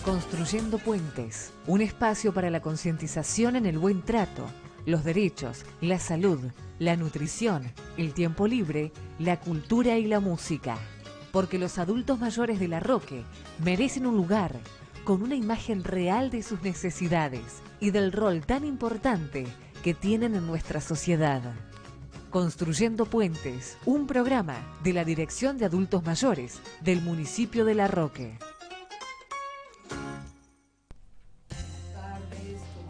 Construyendo Puentes, un espacio para la concientización en el buen trato, los derechos, la salud, la nutrición, el tiempo libre, la cultura y la música. Porque los adultos mayores de La Roque merecen un lugar con una imagen real de sus necesidades y del rol tan importante que tienen en nuestra sociedad. Construyendo Puentes, un programa de la Dirección de Adultos Mayores del municipio de La Roque.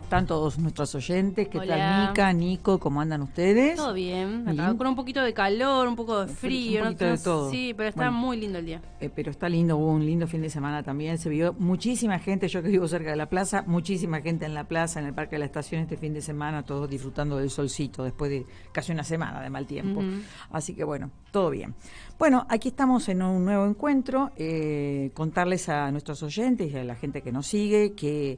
Están todos nuestros oyentes. ¿Qué Hola. tal, Mica, Nico? ¿Cómo andan ustedes? Todo bien, acá Bien. con un poquito de calor, un poco de frío. Un poquito de todo. Sí, pero está Bueno, muy lindo el día. pero está lindo, hubo un lindo fin de semana también. Se vio muchísima gente, yo que vivo cerca de la plaza, muchísima gente en la plaza, en el Parque de la Estación este fin de semana, todos disfrutando del solcito después de casi una semana de mal tiempo. Así que bueno, todo bien. Bueno, aquí estamos en un nuevo encuentro, contarles a nuestros oyentes y a la gente que nos sigue que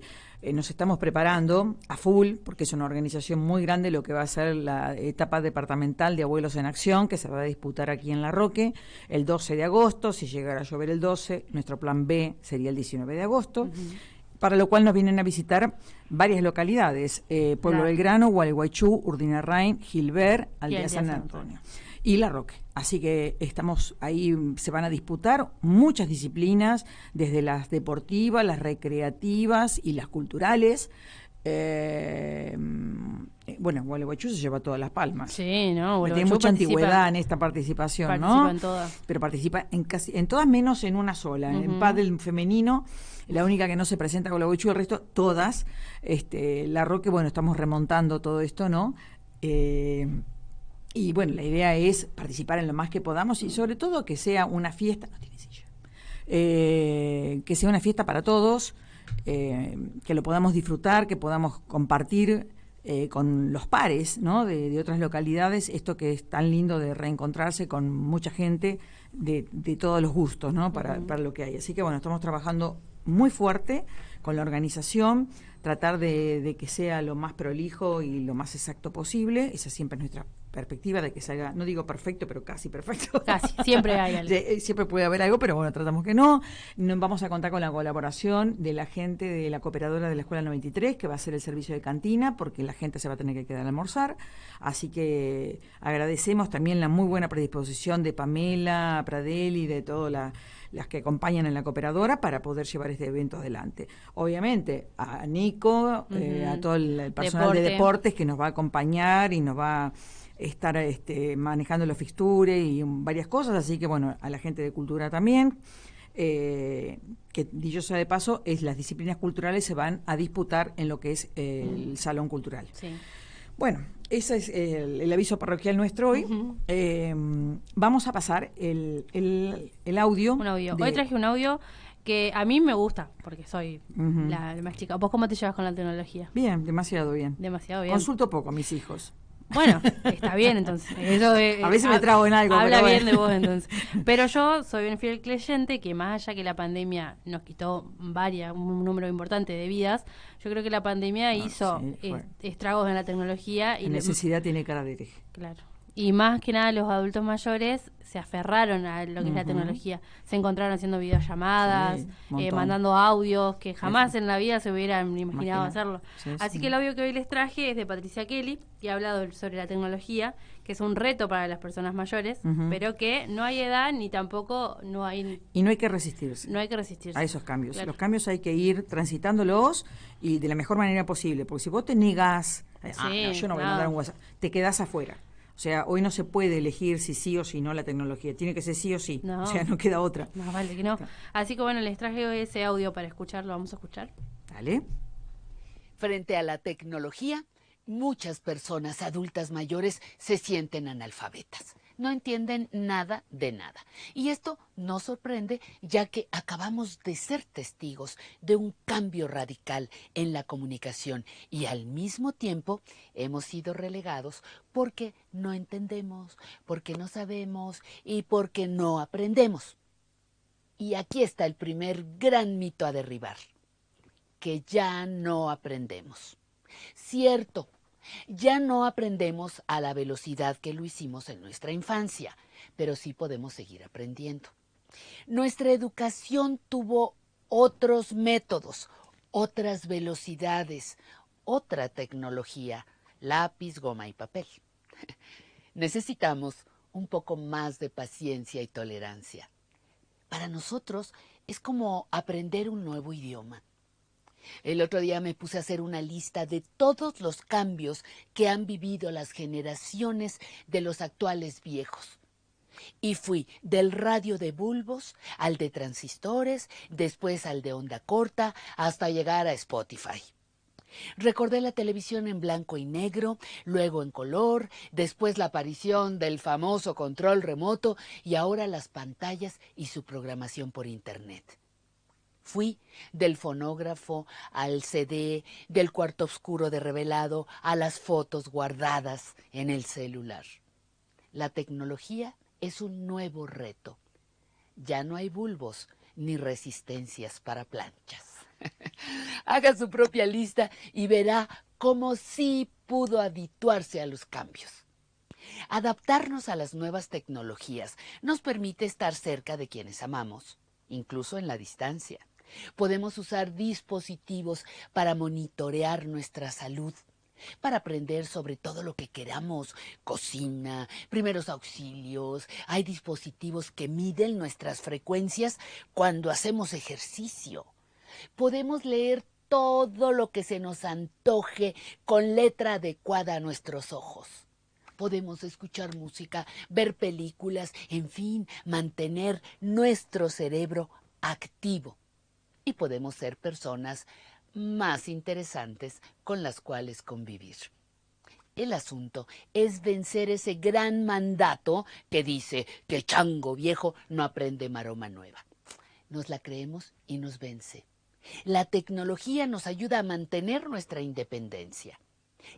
nos estamos preparando a full, porque es una organización muy grande lo que va a ser la etapa departamental de Abuelos en Acción, que se va a disputar aquí en La Roque el 12 de agosto. Si llegara a llover el 12, nuestro plan B sería el 19 de agosto. Para lo cual nos vienen a visitar varias localidades, Pueblo Belgrano, Gualeguaychú, Urdinarrain, Gilbert, Aldea San Antonio y La Roque. Así que estamos ahí, se van a disputar muchas disciplinas, desde las deportivas, las recreativas y las culturales. Bueno, Gualeguaychú se lleva todas las palmas. Sí, ¿no? Tiene mucha antigüedad en esta participación, participa ¿no? en todas. Pero participa en todas menos en una sola. En pádel femenino, la única que no se presenta con Gualeguaychú, el resto, todas. La Roque, bueno, estamos remontando todo esto, ¿no? Y bueno, la idea es participar en lo más que podamos y sobre todo que sea una fiesta, no tiene silla, que sea una fiesta para todos, que lo podamos disfrutar, que podamos compartir con los pares, ¿no? de otras localidades, esto que es tan lindo de reencontrarse con mucha gente de todos los gustos, ¿no? Para lo que hay. Así que bueno, estamos trabajando muy fuerte con la organización, tratar de que sea lo más prolijo y lo más exacto posible. Esa siempre es nuestra perspectiva, de que salga, no digo perfecto, pero casi perfecto. Casi, siempre hay algo. Siempre puede haber algo, pero bueno, tratamos que no. Vamos a contar con la colaboración de la gente de la cooperadora de la Escuela 93, que va a hacer el servicio de cantina, porque la gente se va a tener que quedar a almorzar. Así que agradecemos también la muy buena predisposición de Pamela, Pradelli, de todas las que acompañan en la cooperadora para poder llevar este evento adelante. Obviamente, a Nico, a todo el personal de deportes que nos va a acompañar y nos va a estar manejando los fixtures y varias cosas, así que bueno, a la gente de cultura también, que dicho sea de paso, las disciplinas culturales se van a disputar en lo que es el salón cultural. Sí. Bueno, ese es el aviso parroquial nuestro hoy. Vamos a pasar el audio. Un audio. Hoy traje un audio que a mí me gusta, porque soy la más chica. ¿Vos cómo te llevas con la tecnología? Bien, demasiado bien. Demasiado bien. Consulto poco a mis hijos. Bueno, está bien entonces. Eso, a veces me trago en algo. Habla pero bien bueno. de vos entonces. Pero yo soy un fiel creyente que más allá que la pandemia nos quitó un número importante de vidas, yo creo que la pandemia hizo estragos en la tecnología. La necesidad tiene cara de hereje. Claro. Y más que nada los adultos mayores se aferraron a lo que es la tecnología. Se encontraron haciendo videollamadas, mandando audios que jamás en la vida se hubieran imaginado hacerlo. Sí, Así que el audio que hoy les traje es de Patricia Kelly, que ha hablado sobre la tecnología, que es un reto para las personas mayores, pero que no hay edad ni tampoco no hay... Y no hay que resistirse. No hay que resistirse. A esos cambios. Claro. Los cambios hay que ir transitándolos y de la mejor manera posible, porque si vos te negás, no, yo no voy a mandar un WhatsApp, te quedás afuera. O sea, hoy no se puede elegir si sí o si no la tecnología. Tiene que ser sí o sí. No. O sea, no queda otra. Más vale que no. Así que bueno, les traje ese audio para escucharlo. Vamos a escuchar. Dale. Frente a la tecnología, muchas personas adultas mayores se sienten analfabetas. No entienden nada de nada. Y esto no sorprende, ya que acabamos de ser testigos de un cambio radical en la comunicación y al mismo tiempo hemos sido relegados porque no entendemos, porque no sabemos y porque no aprendemos. Y aquí está el primer gran mito a derribar, que ya no aprendemos. Cierto. Ya no aprendemos a la velocidad que lo hicimos en nuestra infancia, pero sí podemos seguir aprendiendo. Nuestra educación tuvo otros métodos, otras velocidades, otra tecnología, lápiz, goma y papel. Necesitamos un poco más de paciencia y tolerancia. Para nosotros es como aprender un nuevo idioma. El otro día me puse a hacer una lista de todos los cambios que han vivido las generaciones de los actuales viejos. Y fui del radio de bulbos al de transistores, después al de onda corta, hasta llegar a Spotify. Recordé la televisión en blanco y negro, luego en color, después la aparición del famoso control remoto y ahora las pantallas y su programación por internet. Fui del fonógrafo al CD, del cuarto oscuro de revelado a las fotos guardadas en el celular. La tecnología es un nuevo reto. Ya no hay bulbos ni resistencias para planchas. Haga su propia lista y verá cómo sí pudo habituarse a los cambios. Adaptarnos a las nuevas tecnologías nos permite estar cerca de quienes amamos, incluso en la distancia. Podemos usar dispositivos para monitorear nuestra salud, para aprender sobre todo lo que queramos, cocina, primeros auxilios. Hay dispositivos que miden nuestras frecuencias cuando hacemos ejercicio. Podemos leer todo lo que se nos antoje con letra adecuada a nuestros ojos. Podemos escuchar música, ver películas, en fin, mantener nuestro cerebro activo. Y podemos ser personas más interesantes con las cuales convivir. El asunto es vencer ese gran mandato que dice que el chango viejo no aprende maroma nueva. Nos la creemos y nos vence. La tecnología nos ayuda a mantener nuestra independencia,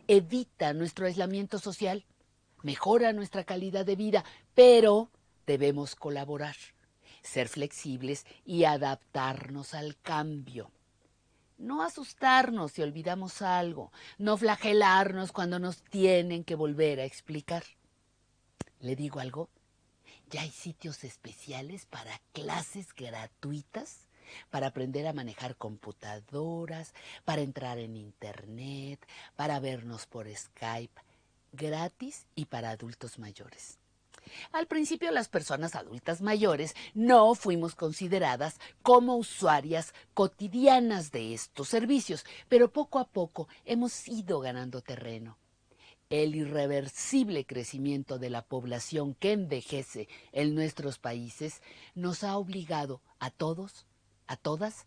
evita nuestro aislamiento social, mejora nuestra calidad de vida, pero debemos colaborar, ser flexibles y adaptarnos al cambio. No asustarnos si olvidamos algo, no flagelarnos cuando nos tienen que volver a explicar. ¿Le digo algo? Ya hay sitios especiales para clases gratuitas, para aprender a manejar computadoras, para entrar en internet, para vernos por Skype, gratis y para adultos mayores. Al principio las personas adultas mayores no fuimos consideradas como usuarias cotidianas de estos servicios, pero poco a poco hemos ido ganando terreno. El irreversible crecimiento de la población que envejece en nuestros países nos ha obligado a todos, a todas,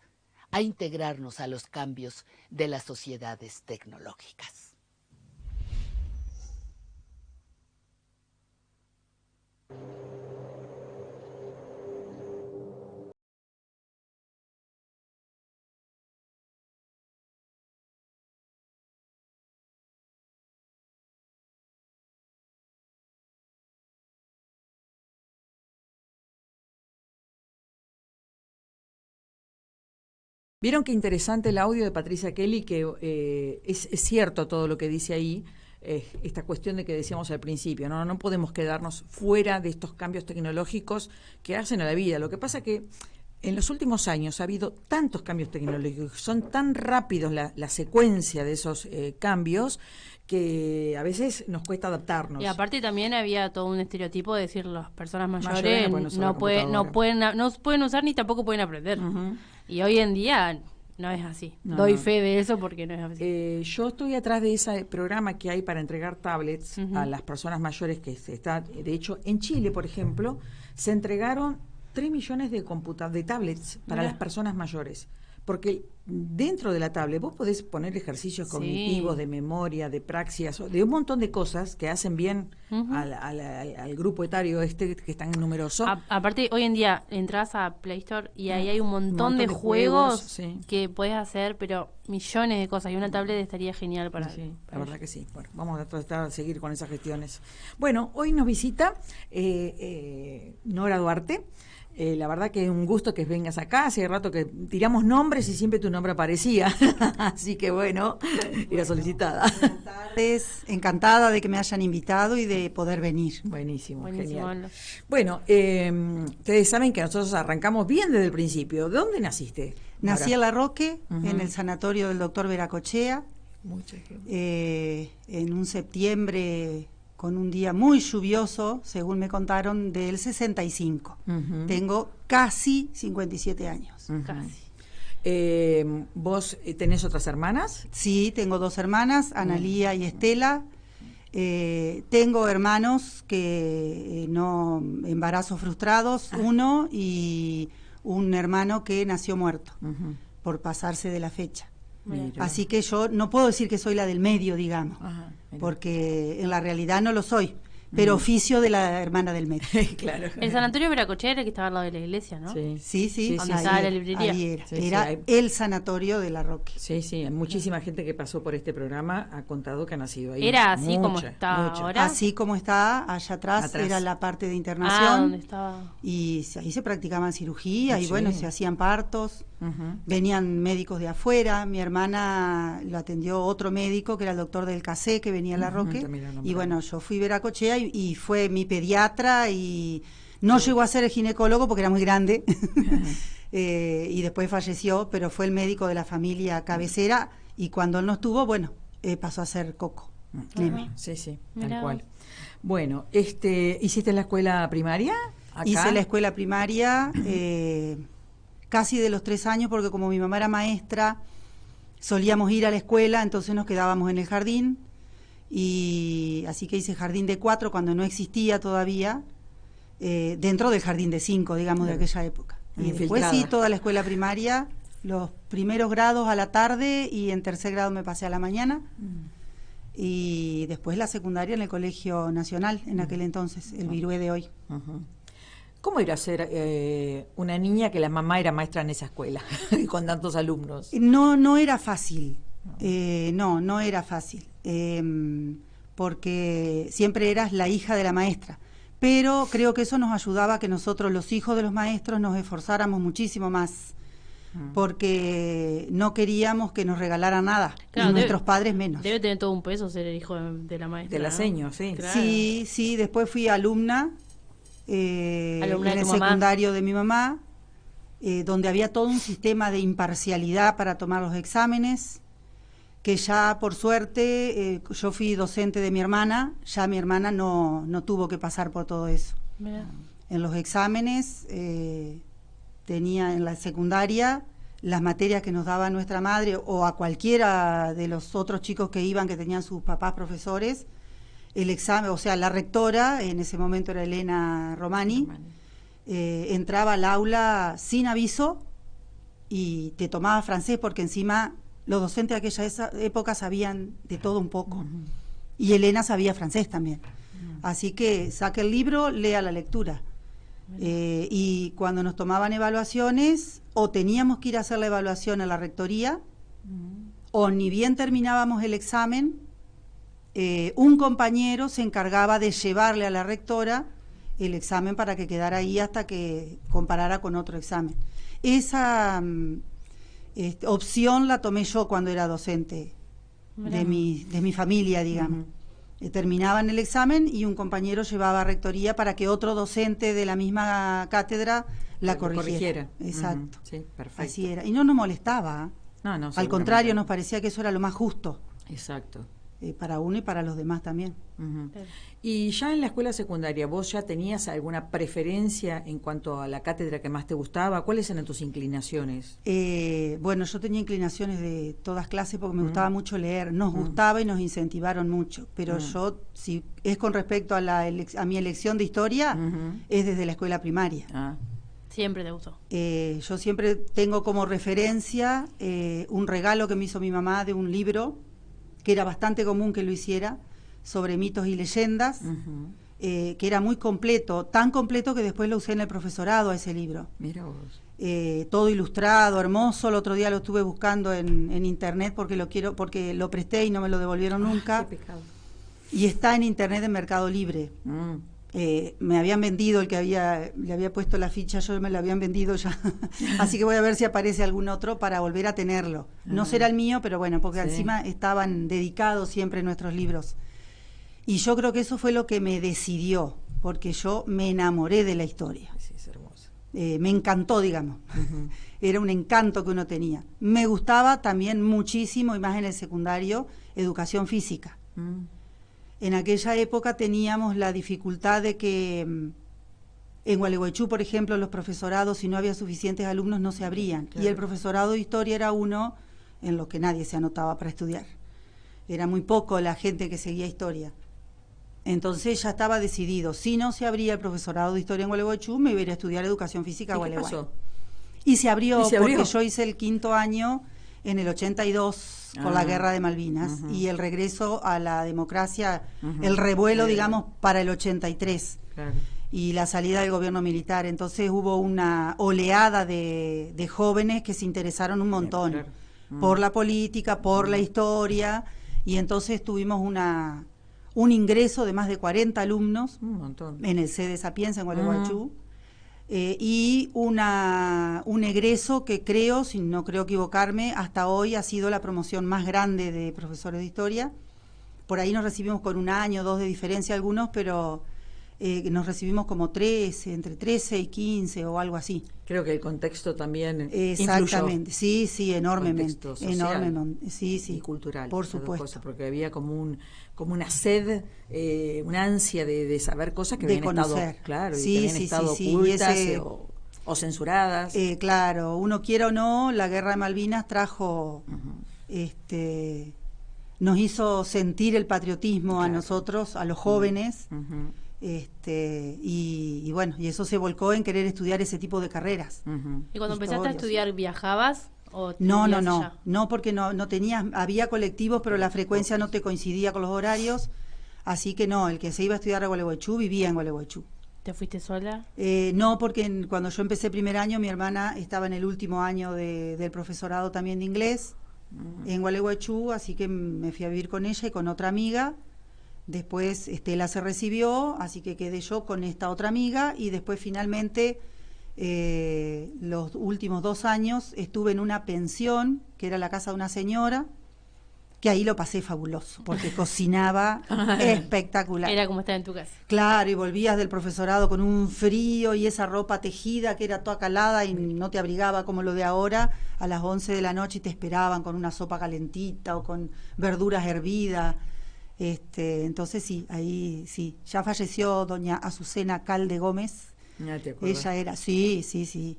a integrarnos a los cambios de las sociedades tecnológicas. Vieron qué interesante el audio de Patricia Kelly, que es cierto todo lo que dice ahí, esta cuestión de que decíamos al principio, no podemos quedarnos fuera de estos cambios tecnológicos que hacen a la vida. Lo que pasa que en los últimos años ha habido tantos cambios tecnológicos, son tan rápidos la secuencia de esos cambios, que a veces nos cuesta adaptarnos. Y aparte también había todo un estereotipo de decir las personas mayores no pueden usar ni tampoco pueden aprender. Uh-huh. Y hoy en día no es así. Doy fe de eso porque no es así. Yo estoy atrás de ese programa que hay para entregar tablets a las personas mayores que está. De hecho, en Chile, por ejemplo, se entregaron 3 millones de tablets para las personas mayores. Porque dentro de la tablet vos podés poner ejercicios cognitivos, de memoria, de praxias, de un montón de cosas que hacen bien al grupo etario que es tan numeroso. Aparte, hoy en día entras a Play Store y ahí hay un montón de juegos que podés hacer, pero millones de cosas. Y una tablet estaría genial para la verdad que sí. Bueno, vamos a tratar de seguir con esas gestiones. Bueno, hoy nos visita Nora Duarte. La verdad que es un gusto que vengas acá. Hace rato que tiramos nombres y siempre tu nombre aparecía. Así que bueno, era solicitada. Buenas tardes, encantada de que me hayan invitado y de poder venir. Buenísimo, genial. Bueno, ustedes saben que nosotros arrancamos bien desde el principio. ¿De dónde naciste? Nací en La Roque, en el sanatorio del doctor Veracochea, en un septiembre con un día muy lluvioso, según me contaron, del 65. Tengo casi 57 años. Casi. ¿Vos tenés otras hermanas? Sí, tengo 2 hermanas, Analía y Estela. Tengo hermanos que no, embarazos frustrados, uno, y un hermano que nació muerto por pasarse de la fecha. Mira. Así que yo no puedo decir que soy la del medio, digamos, porque en la realidad no lo soy, pero oficio de la hermana del medio. Claro. El sanatorio Veracochea era el que estaba al lado de la iglesia, ¿no? Sí. Donde estaba la librería. Ahí era el sanatorio de La Roque. Sí, muchísima gente que pasó por este programa ha contado que ha nacido ahí. Era así como está ahora. Así como está, allá atrás era la parte de internación. ¿Dónde estaba? Y ahí se practicaban cirugías y bueno, se hacían partos. Venían médicos de afuera. Mi hermana lo atendió otro médico que era el doctor del Casé, que venía a La Roque. Y bueno, yo fui Veracochea y fue mi pediatra y no llegó a ser el ginecólogo porque era muy grande. Y después falleció, pero fue el médico de la familia cabecera y cuando él no estuvo, bueno, pasó a ser Coco. Sí, tal cual. Bueno, ¿hiciste la escuela primaria acá? Hice la escuela primaria casi de los 3 años porque como mi mamá era maestra, solíamos ir a la escuela, entonces nos quedábamos en el jardín y así que hice jardín de 4 cuando no existía todavía, dentro del jardín de 5, digamos, de aquella época. Y después sí, toda la escuela primaria, los primeros grados a la tarde y en tercer grado me pasé a la mañana. Y después la secundaria en el Colegio Nacional, en aquel entonces, el Virué de hoy. ¿Cómo era ser una niña que la mamá era maestra en esa escuela, con tantos alumnos? No era fácil, no era fácil, porque siempre eras la hija de la maestra. Pero creo que eso nos ayudaba a que nosotros, los hijos de los maestros, nos esforzáramos muchísimo más, porque no queríamos que nos regalaran nada, claro, y nuestros padres menos. Debe tener todo un peso ser el hijo de la maestra. De la seño, sí. Claro. Sí, después fui alumna en el secundario de mi mamá, donde había todo un sistema de imparcialidad para tomar los exámenes, que ya por suerte yo fui docente de mi hermana, ya mi hermana no tuvo que pasar por todo eso. Mira. En los exámenes tenía en la secundaria las materias que nos daba nuestra madre o a cualquiera de los otros chicos que iban, que tenían sus papás profesores, el examen, o sea, la rectora, en ese momento era Elena Romani, entraba al aula sin aviso y te tomaba francés porque encima los docentes de aquella época sabían de todo un poco. Y Elena sabía francés también. Así que saque el libro, lea la lectura. Y cuando nos tomaban evaluaciones, o teníamos que ir a hacer la evaluación a la rectoría, o ni bien terminábamos el examen, un compañero se encargaba de llevarle a la rectora el examen para que quedara ahí hasta que comparara con otro examen. Esa opción la tomé yo cuando era docente de mi familia, digamos. Terminaban el examen y un compañero llevaba a rectoría para que otro docente de la misma cátedra la corrigiera. Exacto. Sí, perfecto. Así era. Y no nos molestaba. No, al contrario, nos parecía que eso era lo más justo. Exacto. Para uno y para los demás también. Y ya en la escuela secundaria, ¿vos ya tenías alguna preferencia en cuanto a la cátedra que más te gustaba? ¿Cuáles eran tus inclinaciones? Bueno, yo tenía inclinaciones de todas clases porque me gustaba mucho leer. Nos gustaba y nos incentivaron mucho. Pero yo, si es con respecto a mi elección de historia, es desde la escuela primaria. Siempre te gustó. Yo siempre tengo como referencia un regalo que me hizo mi mamá de un libro que era bastante común que lo hiciera, sobre mitos y leyendas, que era muy completo, tan completo que después lo usé en el profesorado a ese libro. Mira vos. Todo ilustrado, hermoso. El otro día lo estuve buscando en internet porque lo presté y no me lo devolvieron nunca. Qué pecado. Y está en internet en Mercado Libre. Me habían vendido le había puesto la ficha, yo me lo habían vendido ya. Así que voy a ver si aparece algún otro para volver a tenerlo. No será el mío, pero bueno, porque encima estaban dedicados siempre nuestros libros. Y yo creo que eso fue lo que me decidió, porque yo me enamoré de la historia. Sí, es hermoso. me encantó, digamos. Era un encanto que uno tenía. Me gustaba también muchísimo, y más en el secundario, educación física. En aquella época teníamos la dificultad de que en Gualeguaychú, por ejemplo, los profesorados, si no había suficientes alumnos, no se abrían. Claro. Y el profesorado de historia era uno en lo que nadie se anotaba para estudiar. Era muy poco la gente que seguía historia. Entonces ya estaba decidido, si no se abría el profesorado de historia en Gualeguaychú, me iba a ir a estudiar educación física a Gualeguay. ¿Qué pasó? Y se abrió porque yo hice el 5º año en el 82 con la guerra de Malvinas y el regreso a la democracia, el revuelo, digamos, para el 83 y la salida del gobierno militar. Entonces hubo una oleada de jóvenes que se interesaron un montón por la política, por la historia, y entonces tuvimos un ingreso de más de 40 alumnos en el sede Sapienza en Gualeguaychú. Y un egreso que creo, si no creo equivocarme, hasta hoy ha sido la promoción más grande de profesores de historia. Por ahí nos recibimos con 1 año, 2 de diferencia algunos, pero nos recibimos como 13, entre 13 y 15 o algo así. Creo que el contexto también exactamente, influyó. Sí, enormemente. Enormemente, sí. Y cultural. Por supuesto. Cosas, porque había como una sed, una ansia de saber cosas que habían estado, claro, y que habían estado ocultas o censuradas. Claro, uno quiera o no, la guerra de Malvinas trajo, nos hizo sentir el patriotismo a nosotros, a los jóvenes. Y bueno, y eso se volcó en querer estudiar ese tipo de carreras. ¿Y cuando empezaste a estudiar viajabas? ¿O no, porque no tenías, había colectivos, pero la frecuencia no te coincidía con los horarios, así que no, el que se iba a estudiar a Gualeguaychú vivía en Gualeguaychú. ¿Te fuiste sola? No, porque cuando yo empecé primer año, mi hermana estaba en el último año del profesorado también de inglés en Gualeguaychú, así que me fui a vivir con ella y con otra amiga. Después Estela se recibió, así que quedé yo con esta otra amiga, y después finalmente los últimos 2 años estuve en una pensión, que era la casa de una señora, que ahí lo pasé fabuloso, porque cocinaba espectacular. Era como estar en tu casa. Claro, y volvías del profesorado con un frío y esa ropa tejida que era toda calada y no te abrigaba como lo de ahora, a las 11 de la noche y te esperaban con una sopa calentita o con verduras hervidas. Entonces sí, ahí sí, ya falleció doña Azucena Calde Gómez. Ya te acuerdas. Ella era, sí,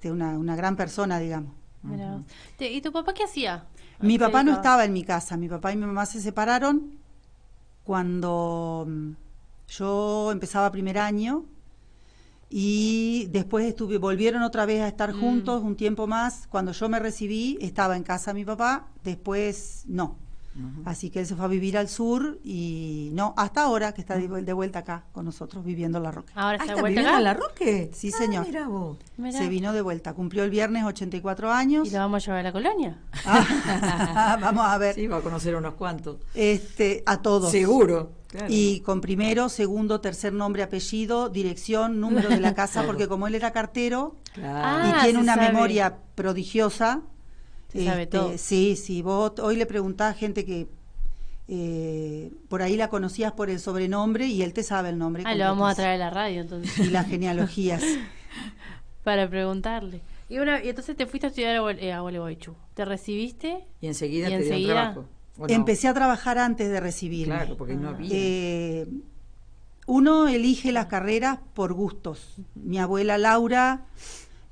una gran persona, digamos. ¿Y tu papá qué hacía? Mi papá no estaba en mi casa, mi papá y mi mamá se separaron cuando yo empezaba primer año, y después volvieron otra vez a estar juntos un tiempo más. Cuando yo me recibí estaba en casa mi papá, después no. Así que él se fue a vivir al sur y no, hasta ahora que está de vuelta acá con nosotros viviendo en La Roque. ¿Ahora está de vuelta acá? en La Roque? Sí, señor. Mirá vos. Se vino de vuelta, cumplió el viernes 84 años. ¿Y lo vamos a llevar a la colonia? Vamos a ver. Sí, va a conocer unos cuantos. A todos. Seguro. Claro. Y con primero, segundo, tercer nombre, apellido, dirección, número de la casa, porque como él era cartero y tiene una memoria prodigiosa. Sabe todo. Sí, vos hoy le preguntás a gente que por ahí la conocías por el sobrenombre y él te sabe el nombre. Lo vamos a traer a la radio entonces. Y las genealogías. Para preguntarle. Y entonces te fuiste a estudiar a Gualeguaychú. ¿Te recibiste? Y enseguida te dio trabajo. No? Empecé a trabajar antes de recibirme. Claro, porque no había. Uno elige las carreras por gustos. Mi abuela Laura,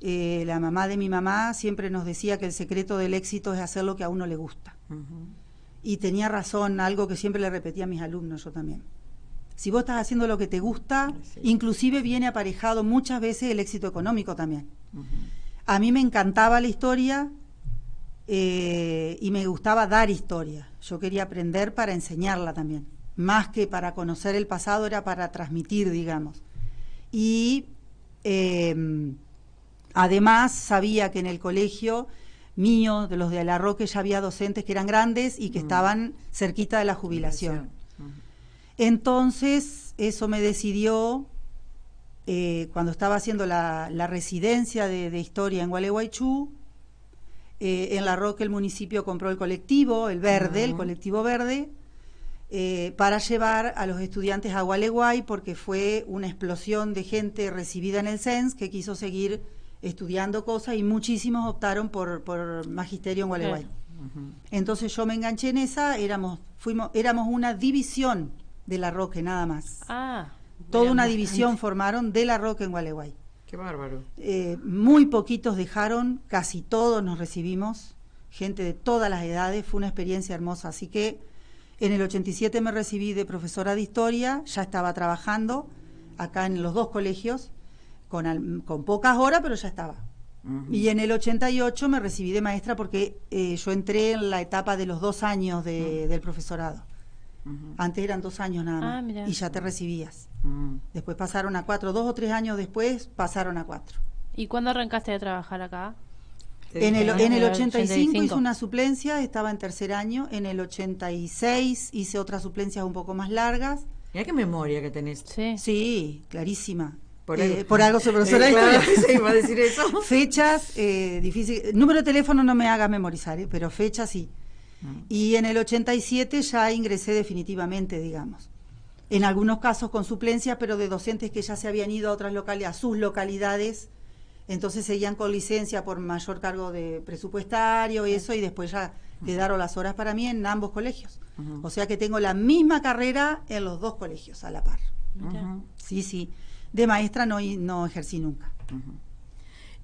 la mamá de mi mamá, siempre nos decía que el secreto del éxito es hacer lo que a uno le gusta. Y tenía razón, algo que siempre le repetía a mis alumnos, yo también. Si vos estás haciendo lo que te gusta, inclusive viene aparejado muchas veces el éxito económico también. A mí me encantaba la historia y me gustaba dar historia. Yo quería aprender para enseñarla también. Más que para conocer el pasado, era para transmitir, digamos. Y además sabía que en el colegio mío, de los de La Roque, ya había docentes que eran grandes y que estaban cerquita de la jubilación. Entonces, eso me decidió, cuando estaba haciendo la residencia de historia en Gualeguaychú, en La Roque el municipio compró el colectivo, el colectivo verde, para llevar a los estudiantes a Gualeguay, porque fue una explosión de gente recibida en el CENS que quiso seguir estudiando cosas y muchísimos optaron por magisterio en Gualeguay. Entonces yo me enganché en esa, éramos una división de la Roque nada más. Toda una división formaron de la Roque en Gualeguay. Qué bárbaro. Muy poquitos dejaron, casi todos nos recibimos, gente de todas las edades, fue una experiencia hermosa, así que en el 87 me recibí de profesora de historia, ya estaba trabajando acá en los 2 colegios, con pocas horas, pero ya estaba. Y en el 88 me recibí de maestra porque yo entré en la etapa de los 2 años del profesorado. Antes eran 2 años nada más, y ya te recibías. Después pasaron a 4, 2 o 3 años después pasaron a 4. ¿Y cuándo arrancaste a trabajar acá? En el 85 hice una suplencia, estaba en 3er año. En el 86 hice otras suplencias un poco más largas. Mira qué memoria que tenés. Sí, clarísima. Por algo soy profesora de historia. Sí, iba a decir eso. Fechas, difícil. Número de teléfono no me hagas memorizar, pero fechas sí. Y en el 87 ya ingresé definitivamente, digamos. En algunos casos con suplencia, pero de docentes que ya se habían ido a otras localidades, a sus localidades. Entonces seguían con licencia por mayor cargo de presupuestario y eso, y después ya quedaron las horas para mí en ambos colegios. O sea que tengo la misma carrera en los 2 colegios a la par. Sí. De maestra no ejercí nunca.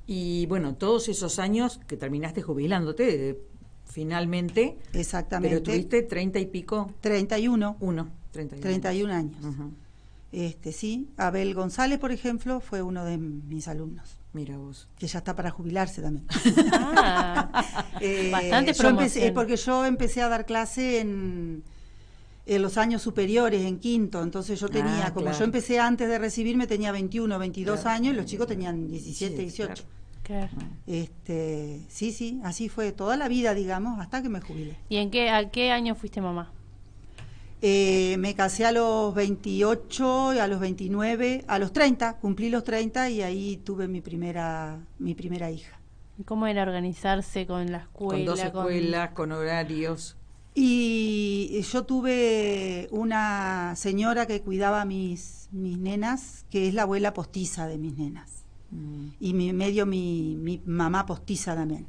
Y bueno, todos esos años que terminaste jubilándote, finalmente. Exactamente. Pero tuviste 30 y pico. 31. 31 años. Sí, Abel González, por ejemplo, fue uno de mis alumnos. Mira vos. Que ya está para jubilarse también. Bastante promoción. Porque yo empecé a dar clase en los años superiores, en quinto, entonces yo tenía, como yo empecé antes de recibirme, tenía 21, 22 años, y los chicos tenían 17, 18. Claro. Sí, así fue toda la vida, digamos, hasta que me jubilé. ¿Y a qué año fuiste mamá? Me casé a los 28, a los 29, a los 30, cumplí los 30 y ahí tuve mi primera hija. ¿Y cómo era organizarse con la escuela? Con 2 escuelas, con horarios. Y yo tuve una señora que cuidaba a mis nenas, que es la abuela postiza de mis nenas. Y mi mamá postiza también,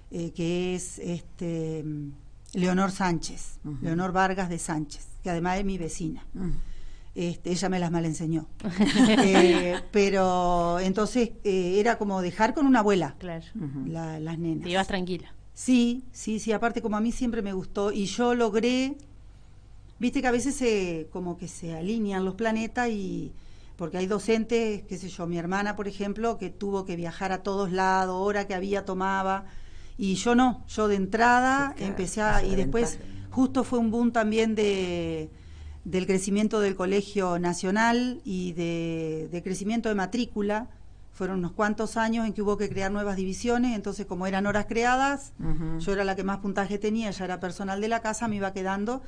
que es Leonor Sánchez, Leonor Vargas de Sánchez, que además es mi vecina. Ella me las malenseñó. Pero entonces era como dejar con una abuela. Claro. Las nenas. Te ibas tranquila. Sí, aparte como a mí siempre me gustó y yo logré, viste que a veces como que se alinean los planetas y porque hay docentes, qué sé yo, mi hermana por ejemplo, que tuvo que viajar a todos lados, hora que había tomaba, y yo no, yo de entrada empecé y después justo fue un boom también del crecimiento del Colegio Nacional y de crecimiento de matrícula. Fueron unos cuantos años en que hubo que crear nuevas divisiones, entonces como eran horas creadas, yo era la que más puntaje tenía, ella era personal de la casa, me iba quedando.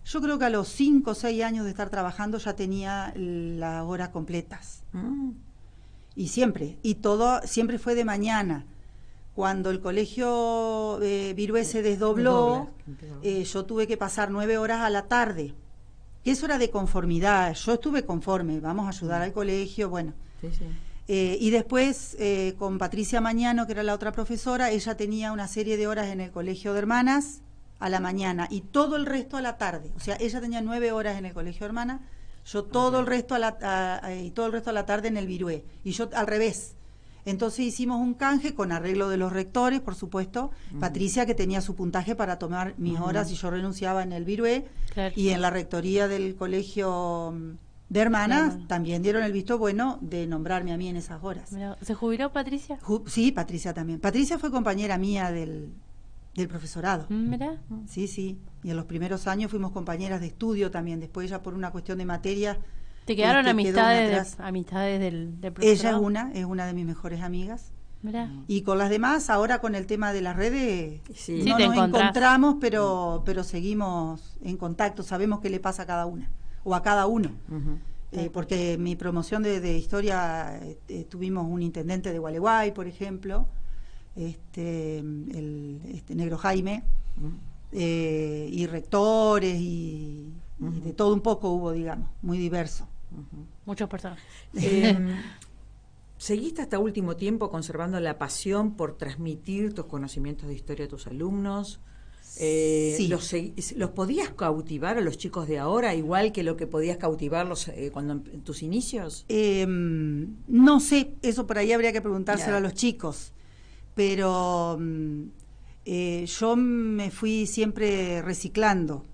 Yo creo que a los 5 o 6 años de estar trabajando ya tenía las horas completas. Y todo siempre fue de mañana. Cuando el colegio Virué se desdobló, yo tuve que pasar 9 horas a la tarde, que eso era de conformidad, yo estuve conforme, vamos a ayudar al colegio, bueno. Sí. Y después con Patricia Mañano, que era la otra profesora, ella tenía una serie de horas en el colegio de hermanas a la mañana y todo el resto a la tarde. O sea, ella tenía 9 horas en el colegio de hermanas, yo todo el resto a la tarde en el Virué. Y yo al revés. Entonces hicimos un canje con arreglo de los rectores, por supuesto. Patricia, que tenía su puntaje para tomar mis horas y yo renunciaba en el Virué. Claro. Y en la rectoría del colegio de hermanas también dieron el visto bueno de nombrarme a mí en esas horas. ¿Se jubiló Patricia? Sí, Patricia también. Patricia fue compañera mía del profesorado. Mira. Sí. Y en los primeros años fuimos compañeras de estudio también. Después ella por una cuestión de materia. ¿Te quedaron amistades del profesorado? Ella es una de mis mejores amigas. Mirá. Y con las demás, ahora con el tema de las redes, no nos encontramos, pero seguimos en contacto, sabemos qué le pasa a cada una, o a cada uno. Porque en mi promoción de historia tuvimos un intendente de Gualeguay, por ejemplo, el Negro Jaime, y rectores y de todo un poco hubo, digamos, muy diverso. Muchas personas. ¿Seguiste hasta último tiempo conservando la pasión por transmitir tus conocimientos de historia a tus alumnos? Sí. ¿Los podías cautivar a los chicos de ahora igual que lo que podías cautivarlos cuando en tus inicios? No sé, eso por ahí habría que preguntárselo a los chicos, pero yo me fui siempre reciclando.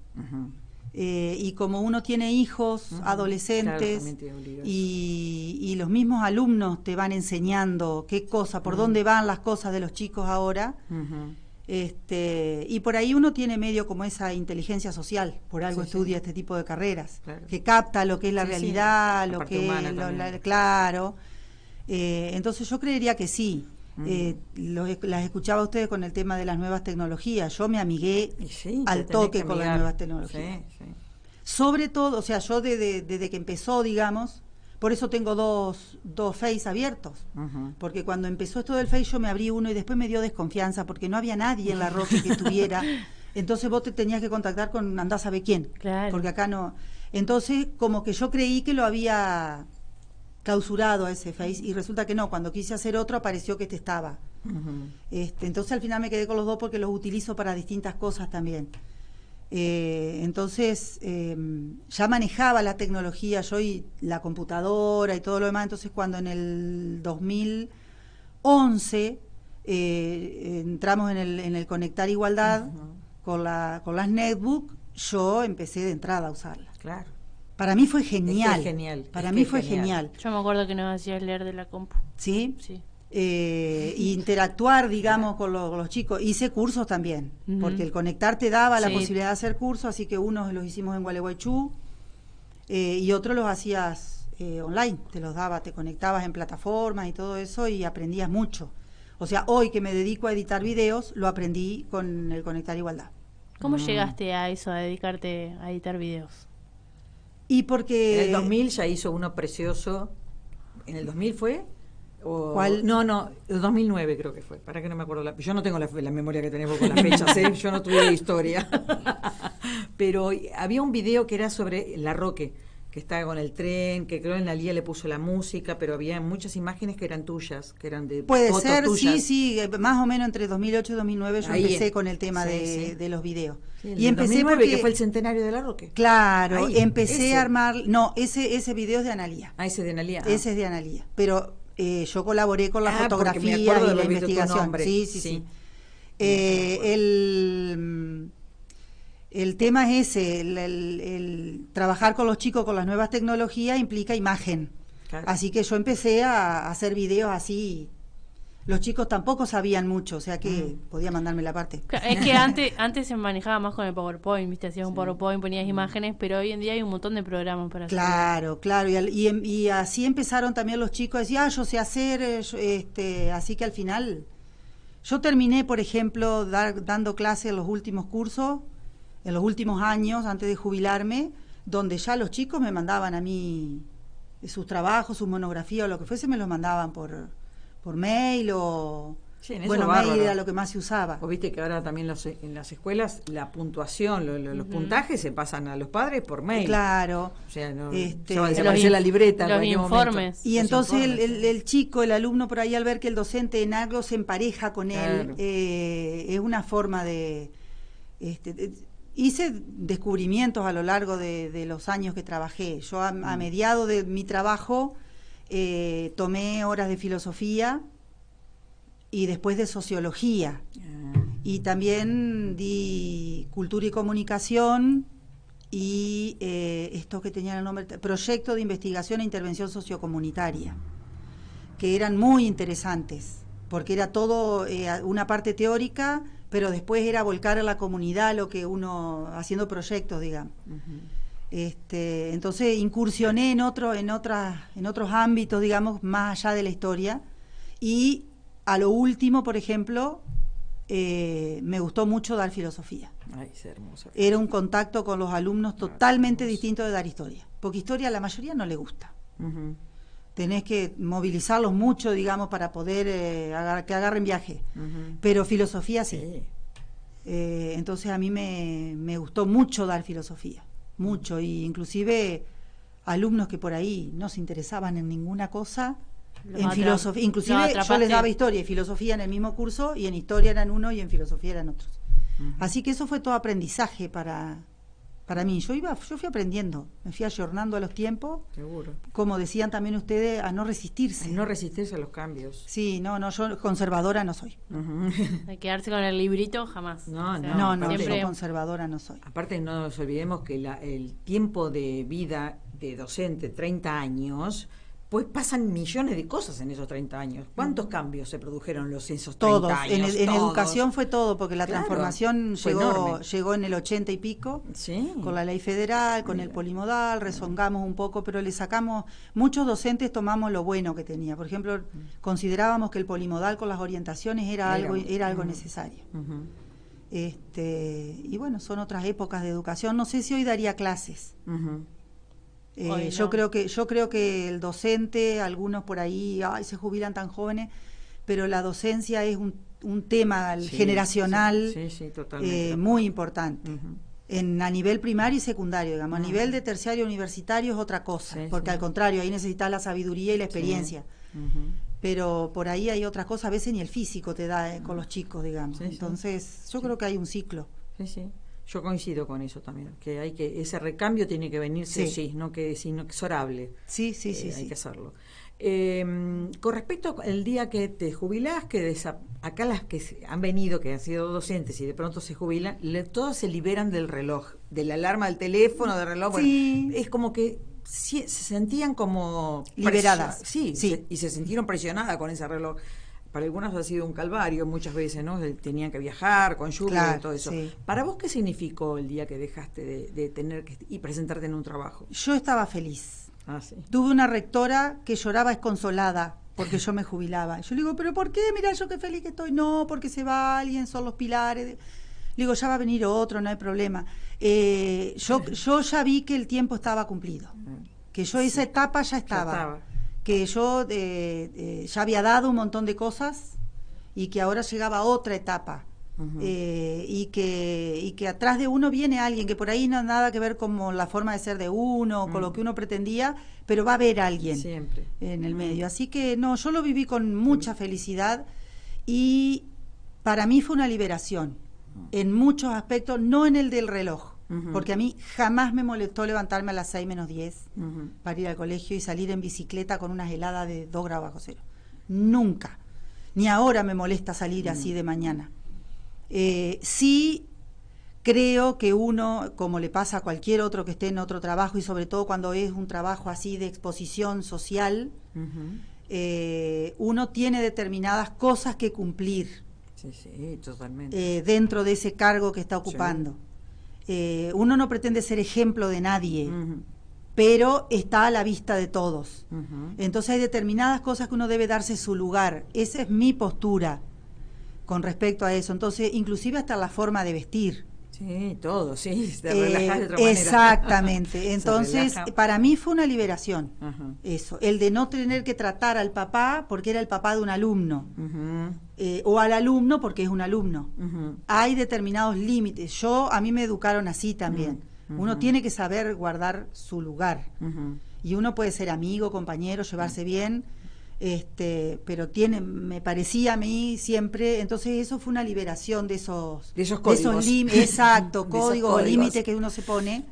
Y como uno tiene hijos, adolescentes, claro, y los mismos alumnos te van enseñando qué cosa, por dónde van las cosas de los chicos ahora, y por ahí uno tiene medio como esa inteligencia social, por algo estudia este tipo de carreras, claro, que capta lo que es la realidad, lo que es claro. Entonces yo creería que sí. Las escuchaba a ustedes con el tema de las nuevas tecnologías. Yo me amigué al toque con las nuevas tecnologías. Sobre todo, o sea, yo desde que empezó, digamos, por eso tengo dos Face abiertos, porque cuando empezó esto del Face yo me abrí uno y después me dio desconfianza porque no había nadie en la Roque que tuviera. Entonces vos te tenías que contactar con andá a saber quién, claro, porque acá no. Entonces como que yo creí que lo había clausurado a ese Face y resulta que no, cuando quise hacer otro apareció que estaba. Entonces al final me quedé con los dos porque los utilizo para distintas cosas también. Entonces ya manejaba la tecnología yo y la computadora y todo lo demás. Entonces cuando en el 2011 entramos en el Conectar Igualdad con las netbook, yo empecé de entrada a usarlas. Claro. Para mí fue genial. Es genial. Para mí fue genial. Yo me acuerdo que nos hacías leer de la compu. ¿Sí? Sí. Interactuar, digamos, con los chicos. Hice cursos también, porque el Conectar te daba la posibilidad de hacer cursos, así que unos los hicimos en Gualeguaychú y otros los hacías online. Te los daba, te conectabas en plataformas y todo eso y aprendías mucho. O sea, hoy que me dedico a editar videos, lo aprendí con el Conectar Igualdad. ¿Cómo llegaste a eso, a dedicarte a editar videos? Y porque... En el 2000 ya hizo uno precioso. ¿En el 2000 fue? ¿Cuál? No, el 2009 creo que fue. Para que no me acuerdo. Yo no tengo la memoria que tenés vos con las fechas, ¿eh? Yo no tuve historia. Pero había un video que era sobre La Roque, que estaba con el tren, que creo en la Lía le puso la música, pero había muchas imágenes que eran tuyas, que eran de Puede fotos ser, tuyas. Sí, más o menos entre 2008 y 2009 yo empecé con el tema de los videos. Sí, y empecé 2009, porque fue el centenario de La Roque. Claro, empecé a armar... No, ese video es de Analía. Ese es de Analía. Ese es de Analía, pero yo colaboré con la fotografía y la investigación. Sí. El tema es ese, el trabajar con los chicos con las nuevas tecnologías implica imagen. Claro. Así que yo empecé a hacer videos así. Los chicos tampoco sabían mucho, o sea que podía mandarme la parte. Es que antes se manejaba más con el PowerPoint, ¿viste? Hacías un PowerPoint, ponías imágenes, pero hoy en día hay un montón de programas para hacer. Claro, y así empezaron también los chicos a decir, yo sé hacer, así que al final... Yo terminé, por ejemplo, dando clases en los últimos cursos, en los últimos años, antes de jubilarme, donde ya los chicos me mandaban a mí sus trabajos, sus monografías o lo que fuese, me los mandaban por mail o... Sí, en eso bueno, bárbaro. mail era lo que más se usaba. Vos viste que ahora también en las escuelas la puntuación, los puntajes se pasan a los padres por mail. Claro. O sea, se va a desaparecer la libreta. Los informes. Y entonces el chico, el alumno por ahí al ver que el docente en algo se empareja con él, es una forma de... hice descubrimientos a lo largo de los años que trabajé. Yo a mediado de mi trabajo tomé horas de filosofía y después de sociología. Y también di cultura y comunicación y esto que tenían el nombre, proyecto de investigación e intervención sociocomunitaria, que eran muy interesantes, porque era todo una parte teórica, pero después era volcar a la comunidad lo que uno, haciendo proyectos, digamos. Entonces incursioné en otros ámbitos, digamos, más allá de la historia, y a lo último, por ejemplo, me gustó mucho dar filosofía. Ay, es hermoso. Era un contacto con los alumnos totalmente distinto de dar historia, porque historia a la mayoría no le gusta. Tenés que movilizarlos mucho, digamos, para poder que agarren viaje. Pero filosofía sí. Entonces a mí me gustó mucho dar filosofía, mucho, y inclusive alumnos que por ahí no se interesaban en ninguna cosa, en filosofía, inclusive yo les daba historia y filosofía en el mismo curso, y en historia eran uno y en filosofía eran otros. Así que eso fue todo aprendizaje para mí. Yo fui aprendiendo, me fui ayornando a los tiempos. Seguro. Como decían también ustedes, a no resistirse. A no resistirse a los cambios. Sí, no, yo conservadora no soy. De quedarse con el librito, jamás. No, yo conservadora no soy. Aparte, no nos olvidemos que el tiempo de vida de docente, 30 años... Pues pasan millones de cosas en esos 30 años. ¿Cuántos cambios se produjeron esos 30 años? En educación fue todo, porque la transformación llegó en el 80 y pico, con la ley federal, con el polimodal, rezongamos un poco, pero le sacamos, muchos docentes tomamos lo bueno que tenía. Por ejemplo, considerábamos que el polimodal con las orientaciones era algo necesario. Y bueno, son otras épocas de educación. No sé si hoy daría clases. Yo creo que el docente, algunos por ahí se jubilan tan jóvenes, pero la docencia es un tema generacional muy importante. A nivel primario y secundario, digamos. A nivel de terciario universitario es otra cosa, porque al contrario, ahí necesitas la sabiduría y la experiencia. Pero por ahí hay otras cosas, a veces ni el físico te da con los chicos, digamos. Entonces, yo creo que hay un ciclo. Yo coincido con eso también, que ese recambio tiene que venir no que es inexorable. Sí. Hay que hacerlo. Con respecto al día que te jubilás, acá las que han venido, que han sido docentes y de pronto se jubilan, todos se liberan del reloj, de la alarma del teléfono, del reloj. Sí. Bueno, es como que se sentían como liberadas. Y se sintieron presionadas con ese reloj. Para algunas ha sido un calvario muchas veces, ¿no? Tenían que viajar con lluvia y todo eso. ¿Para vos qué significó el día que dejaste de tener y presentarte en un trabajo? Yo estaba feliz. Tuve una rectora que lloraba desconsolada porque yo me jubilaba. Yo le digo, ¿pero por qué? Mira, yo qué feliz que estoy. No, porque se va alguien, son los pilares. Le digo, ya va a venir otro, no hay problema. Yo ya vi que el tiempo estaba cumplido. Que yo esa etapa ya estaba. Que yo ya había dado un montón de cosas y que ahora llegaba otra etapa. Y que atrás de uno viene alguien que por ahí no ha nada que ver con la forma de ser de uno, con lo que uno pretendía, pero va a haber alguien siempre en el medio. Así que no, yo lo viví con mucha felicidad y para mí fue una liberación en muchos aspectos, no en el del reloj. Porque a mí jamás me molestó levantarme a las 6 menos 10 para ir al colegio y salir en bicicleta con unas heladas de 2 grados bajo cero. Nunca. Ni ahora me molesta salir así de mañana. Sí creo que uno, como le pasa a cualquier otro que esté en otro trabajo, y sobre todo cuando es un trabajo así de exposición social, uno tiene determinadas cosas que cumplir. Totalmente. Dentro de ese cargo que está ocupando. Uno no pretende ser ejemplo de nadie, pero está a la vista de todos. Entonces hay determinadas cosas que uno debe darse su lugar. Esa es mi postura con respecto a eso. Entonces, inclusive hasta la forma de vestir. Todo, te relajás de otra manera. Exactamente. Entonces, para mí fue una liberación. Eso, el de no tener que tratar al papá porque era el papá de un alumno. O al alumno porque es un alumno. Hay determinados límites. A mí me educaron así también. Uno tiene que saber guardar su lugar. Y uno puede ser amigo, compañero, llevarse bien, pero me parecía a mí siempre, entonces eso fue una liberación de esos códigos. Códigos, límites que uno se pone.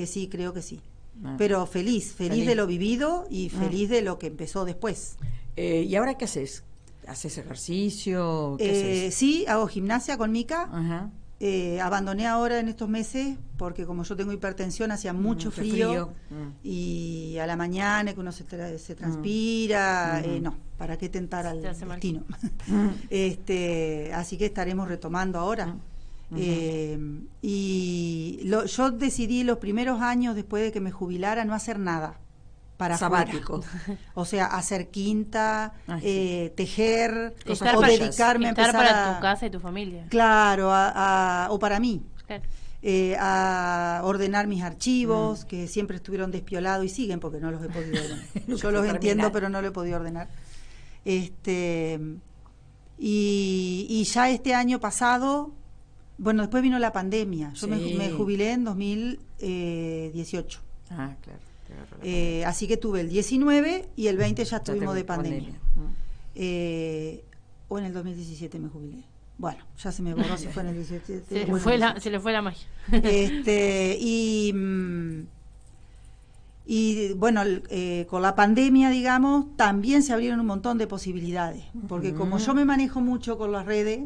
Sí, creo que sí. Pero feliz de lo vivido y feliz de lo que empezó después. ¿Y ahora qué haces? ¿Haces ejercicio? ¿Qué haces? Sí, hago gimnasia con Mica. Abandoné ahora en estos meses porque como yo tengo hipertensión hacía mucho frío. Y a la mañana que uno se transpira, no, ¿para qué tentar al destino? Así que estaremos retomando ahora. Yo decidí los primeros años después de que me jubilara no hacer nada para sabático. O sea, hacer quinta, tejer, o dedicarme a empezar para tu casa y tu familia. Claro, o para mí. Claro. A ordenar mis archivos, que siempre estuvieron despiolados y siguen porque no los he podido ordenar. Yo los entiendo, pero no los he podido ordenar. Y ya este año pasado Bueno, después vino la pandemia. Yo me jubilé en 2018. Ah, claro. Así que tuve el 19 y el 20 ya estuvimos de pandemia. O en el 2017 me jubilé. Bueno, ya se me borró si fue en el 17. Se le fue la magia. Y bueno, con la pandemia, digamos, también se abrieron un montón de posibilidades. Porque como yo me manejo mucho con las redes,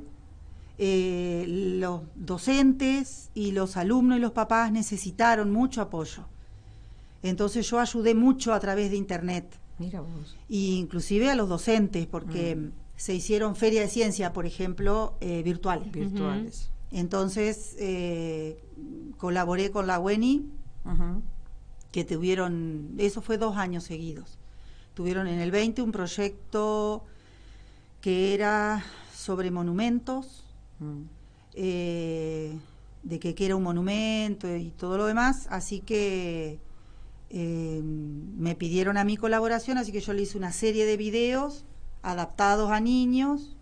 los docentes y los alumnos y los papás necesitaron mucho apoyo. Entonces yo ayudé mucho a través de internet. Mira vos. Y inclusive a los docentes, porque se hicieron ferias de ciencia, por ejemplo, virtuales. Entonces colaboré con la UENI, que tuvieron, eso fue 2 años seguidos. Tuvieron en el 20 un proyecto que era sobre monumentos, de que era un monumento y todo lo demás, así que me pidieron a mí colaboración, así que yo le hice una serie de videos adaptados a niños.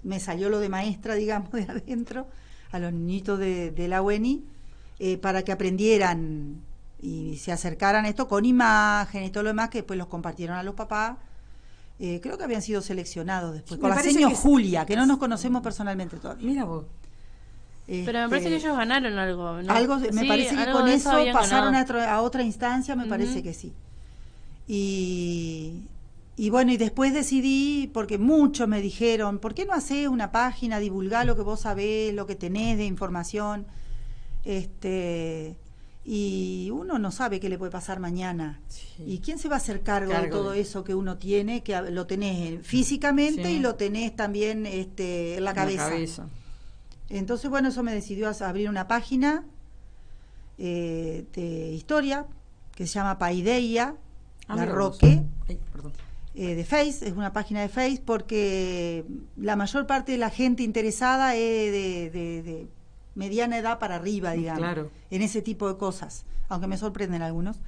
Me salió lo de maestra, digamos, de adentro, a los niñitos de la UENI, para que aprendieran y se acercaran a esto con imágenes y todo lo demás, que después los compartieron a los papás. Creo que habían sido seleccionados después, con la señora Julia, que no nos conocemos personalmente todavía. Mira vos. Pero me parece que ellos ganaron algo, ¿no? Algo, me parece que con eso pasaron a otra instancia, me parece que sí. Y bueno, y después decidí, porque muchos me dijeron, ¿por qué no hacés una página, divulgar lo que vos sabés, lo que tenés de información? Y uno no sabe qué le puede pasar mañana. ¿Y quién se va a hacer cargo de todo eso que uno tiene, que lo tenés físicamente y lo tenés también en la cabeza? Entonces, bueno, eso me decidió a abrir una página de historia que se llama Paideia, La Roque, de Face. Es una página de Face porque la mayor parte de la gente interesada es de mediana edad para arriba, digamos, en ese tipo de cosas, aunque me sorprenden algunos.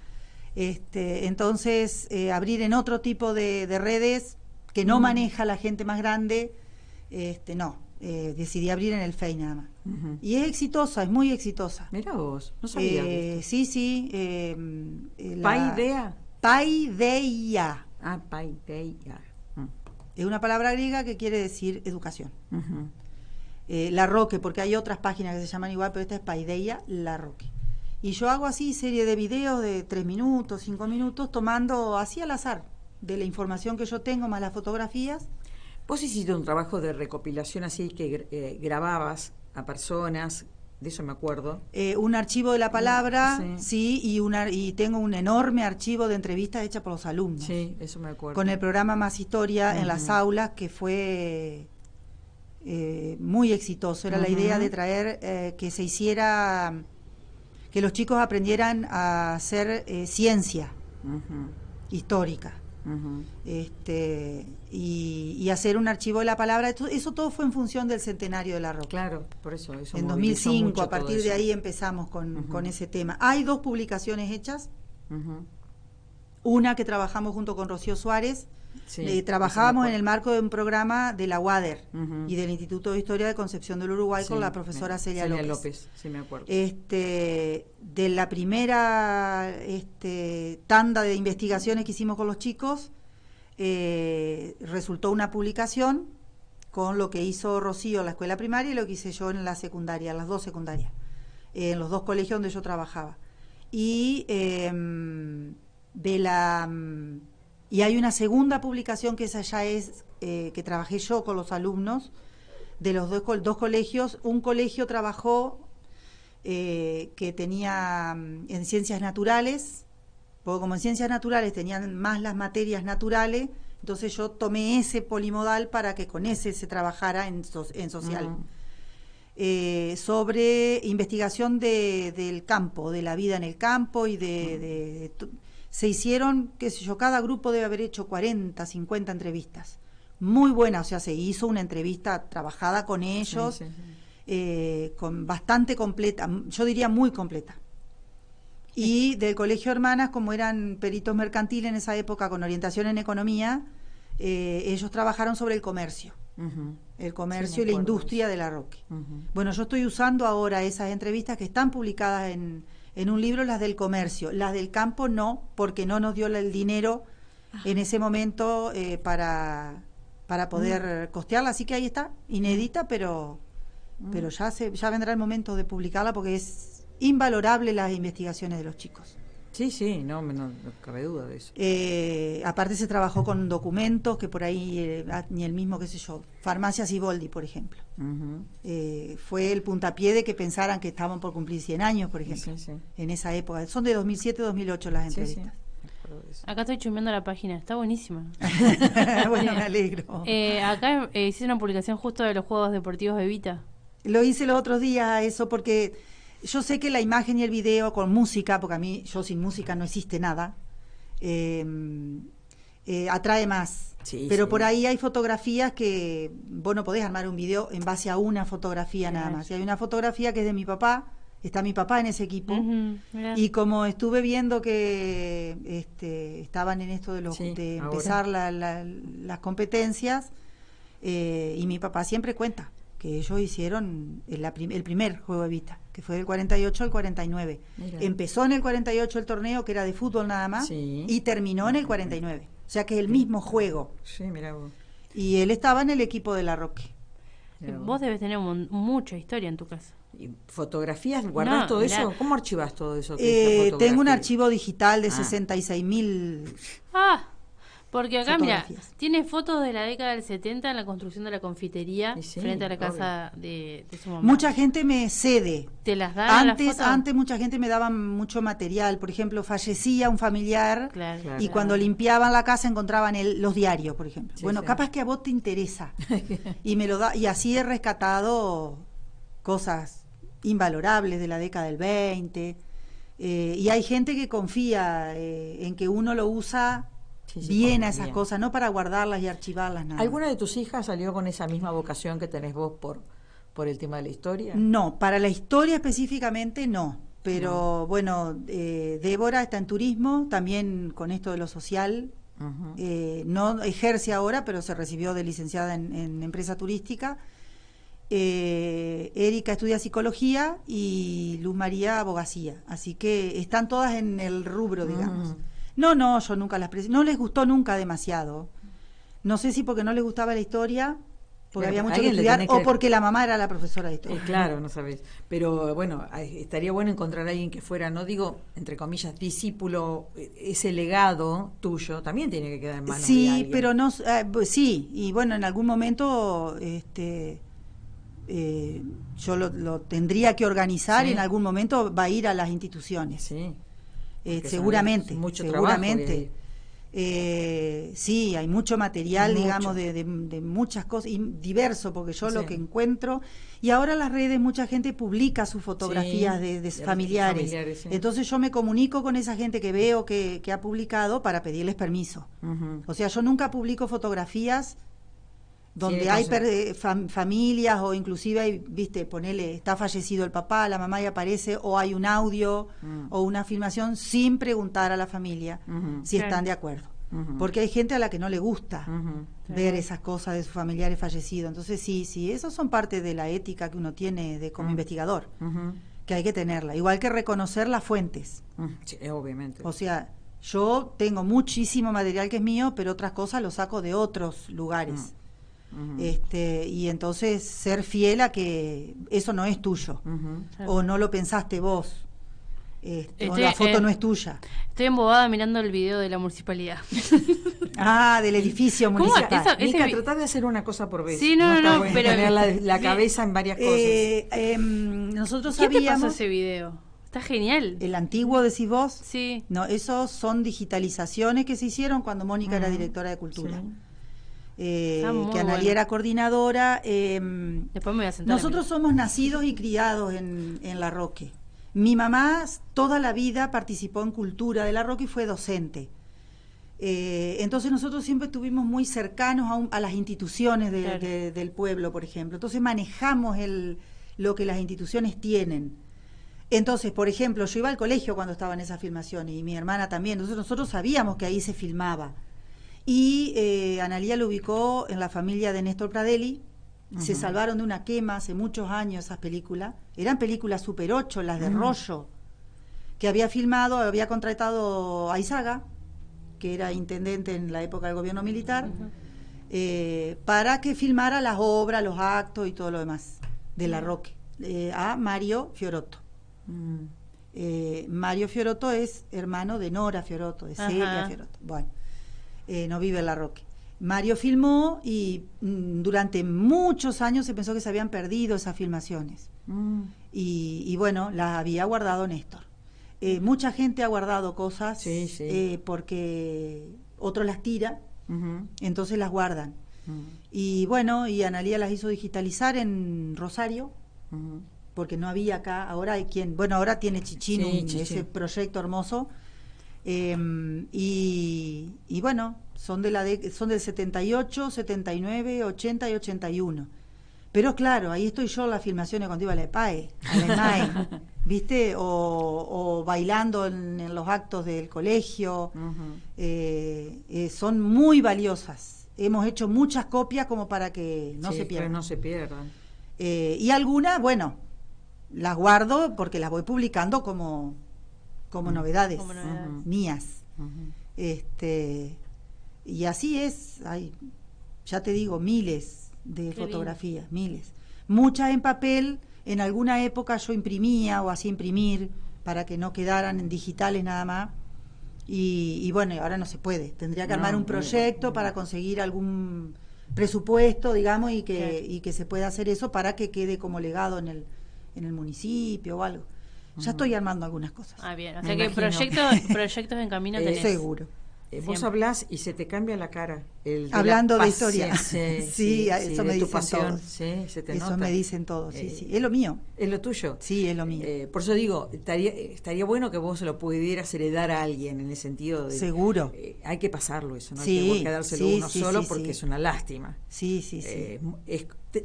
Entonces, abrir en otro tipo de redes que no maneja la gente más grande, no. Decidí abrir en el FEI nada más. Y es exitosa, es muy exitosa. Mira vos, no sabía. Sí. ¿Paideia? Paideia. Ah, Paideia. Es una palabra griega que quiere decir educación. La Roque, porque hay otras páginas que se llaman igual, pero esta es Paideia, La Roque. Y yo hago así serie de videos de 3 minutos, 5 minutos, tomando así al azar de la información que yo tengo, más las fotografías. Vos hiciste un trabajo de recopilación así que grababas a personas, de eso me acuerdo. Un archivo de la palabra, sí, y tengo un enorme archivo de entrevistas hechas por los alumnos. Sí, eso me acuerdo. Con el programa Más Historia en las aulas, que fue muy exitoso. Era la idea de traer, que se hiciera, que los chicos aprendieran a hacer ciencia histórica. Y hacer un archivo de la palabra. Eso todo fue en función del centenario de La Roque. Claro, por eso en 2005, a partir de ahí empezamos con ese tema. Hay 2 publicaciones hechas. Una que trabajamos junto con Rocío Suárez. Trabajábamos en el marco de un programa de la UADER y del Instituto de Historia de Concepción del Uruguay con la profesora Celia López. Sí, me acuerdo. De la primera tanda de investigaciones que hicimos con los chicos, resultó una publicación con lo que hizo Rocío en la escuela primaria y lo que hice yo en la secundaria, las 2 secundarias, en los 2 colegios donde yo trabajaba. Y y hay una segunda publicación que esa ya es, que trabajé yo con los alumnos de los 2 colegios. Un colegio trabajó que tenía en ciencias naturales, porque como en ciencias naturales tenían más las materias naturales, entonces yo tomé ese polimodal para que con ese se trabajara en social. Sobre investigación del campo, de la vida en el campo y se hicieron, qué sé yo, cada grupo debe haber hecho 40, 50 entrevistas. Muy buena, o sea, se hizo una entrevista trabajada con ellos, con bastante completa, yo diría muy completa. Y del Colegio Hermanas, como eran peritos mercantiles en esa época con orientación en economía, ellos trabajaron sobre el comercio. El comercio y la industria de La Roque. Bueno, yo estoy usando ahora esas entrevistas que están publicadas en un libro, las del comercio. Las del campo no, porque no nos dio el dinero en ese momento para poder costearla. Así que ahí está, inédita, pero ya vendrá el momento de publicarla, porque es invalorable las investigaciones de los chicos. Sí, no cabe duda de eso. Aparte se trabajó con documentos que por ahí, ni el mismo, qué sé yo, Farmacias Siboldi, por ejemplo. Fue el puntapié de que pensaran que estaban por cumplir 100 años, por ejemplo, en esa época. Son de 2007-2008 las entrevistas. Acá estoy chumeando la página, está buenísima. Bueno, me alegro. Acá hice una publicación justo de los Juegos Deportivos Evita. Lo hice los otros días, eso, porque yo sé que la imagen y el video con música, porque yo sin música no existe nada, atrae más. Pero por ahí hay fotografías que vos no podés armar un video en base a una fotografía nada más. Y hay una fotografía que es de mi papá, está mi papá en ese equipo, y como estuve viendo que estaban en esto de empezar las competencias, y mi papá siempre cuenta que ellos hicieron el primer juego Evita, que fue del 48 al 49. Mira. Empezó en el 48 el torneo, que era de fútbol nada más, y terminó en el 49. O sea que es el mismo juego. Sí, mira vos. Y él estaba en el equipo de La Roque. Vos debes tener mucha historia en tu casa. ¿Y fotografías? ¿Guardás todo eso? ¿Cómo archivás todo eso? Tengo un archivo digital de 66.000... Porque acá, mira, tiene fotos de la década del 70 en la construcción de la confitería frente a la casa de su mamá. Mucha gente me cede. ¿Te las dan Antes mucha gente me daba mucho material. Por ejemplo, fallecía un familiar y cuando limpiaban la casa encontraban los diarios, por ejemplo. Capaz que a vos te interesa. Y me lo da, y así he rescatado cosas invalorables de la década del 20. Y hay gente que confía en que uno lo usa bien a esas cosas, no para guardarlas y archivarlas, nada. ¿Alguna de tus hijas salió con esa misma vocación que tenés vos por el tema de la historia? No, para la historia específicamente no, pero Débora está en turismo, también con esto de lo social, no ejerce ahora, pero se recibió de licenciada en empresa turística. Erika estudia psicología y Luz María abogacía, así que están todas en el rubro, digamos. No, yo nunca las no les gustó nunca demasiado. No sé si porque no les gustaba la historia, porque había mucho que estudiar, o porque la mamá era la profesora de historia. Claro, no sabés. Pero bueno, estaría bueno encontrar a alguien que fuera, no digo, entre comillas, discípulo, ese legado tuyo también tiene que quedar en manos de alguien. Pero no, y bueno, en algún momento yo lo tendría que organizar y en algún momento va a ir a las instituciones. Seguramente. Sí, hay mucho material, digamos, de muchas cosas, y diverso, porque yo lo que encuentro, y ahora las redes, mucha gente publica sus fotografías de familiares. Entonces yo me comunico con esa gente que veo que ha publicado para pedirles permiso. O sea, yo nunca publico fotografías donde hay familias, o inclusive hay, ponele, está fallecido el papá, la mamá, y aparece, o hay un audio o una filmación sin preguntar a la familia si están de acuerdo. Porque hay gente a la que no le gusta ver esas cosas de sus familiares fallecidos. Entonces sí, esos son parte de la ética que uno tiene como investigador, que hay que tenerla. Igual que reconocer las fuentes. Sí, obviamente. O sea, yo tengo muchísimo material que es mío, pero otras cosas lo saco de otros lugares. Y entonces ser fiel a que eso no es tuyo, o no lo pensaste vos, o la foto no es tuya. Estoy embobada mirando el video de la municipalidad. Del edificio municipal. Tratá de hacer una cosa por vez. Sí, no, pero tener la cabeza en varias cosas. Nosotros ¿Qué sabíamos... te pasó ese video? Está genial. ¿El antiguo decís vos? Sí. No, esos son digitalizaciones que se hicieron cuando Mónica era directora de Cultura. Que Analía era coordinadora. Después me voy a sentar. Nosotros somos nacidos y criados en La Roque. Mi mamá toda la vida participó en Cultura de La Roque y fue docente. Entonces nosotros siempre estuvimos muy cercanos a las instituciones del pueblo, por ejemplo. Entonces manejamos lo que las instituciones tienen. Entonces, por ejemplo, yo iba al colegio cuando estaba en esa filmación, y mi hermana también. Entonces nosotros sabíamos que ahí se filmaba. Y Analía lo ubicó en la familia de Néstor Pradelli. Se salvaron de una quema hace muchos años esas películas. Eran películas Super 8, las de Rollo, que había contratado a Izaga, que era intendente en la época del gobierno militar, para que filmara las obras, los actos y todo lo demás de La Roque, a Mario Fiorotto. Mario Fiorotto es hermano de Nora Fiorotto, de Celia Fiorotto. Bueno, no vive en La Roque. Mario filmó y durante muchos años se pensó que se habían perdido esas filmaciones. Y bueno, las había guardado Néstor. Mucha gente ha guardado cosas porque otros las tira, entonces las guardan. Y bueno, y Analía las hizo digitalizar en Rosario, porque no había acá. Ahora hay ahora tiene Chichín, ese proyecto hermoso. Y bueno, son del 78, 79, 80 y 81. Pero claro, ahí estoy yo en las filmaciones cuando iba a la EPAE, a la EMAE, ¿viste? O bailando en los actos del colegio. Son muy valiosas. Hemos hecho muchas copias como para que no se pierdan. No se pierdan. Y algunas, bueno, las guardo porque las voy publicando como novedades mías. Y así es, hay, ya te digo, miles de fotografías, miles. Muchas en papel, en alguna época yo imprimía o hacía imprimir para que no quedaran en digitales nada más. Y bueno, ahora no se puede. Tendría que armar un proyecto para conseguir algún presupuesto, digamos, y que se pueda hacer eso para que quede como legado en el municipio o algo. Ya estoy armando algunas cosas. Bien, o sea que proyectos en camino tenés. Seguro. Vos hablás y se te cambia la cara. Hablando de historia. Sí, eso me dicen todos. Se te nota. Eso me dicen todos, sí. Es lo mío. ¿Es lo tuyo? Sí, es lo mío. Por eso digo, estaría bueno que vos se lo pudieras heredar a alguien, en el sentido de... Seguro. Hay que pasarlo eso, no hay que quedárselo uno solo porque es una lástima. Sí.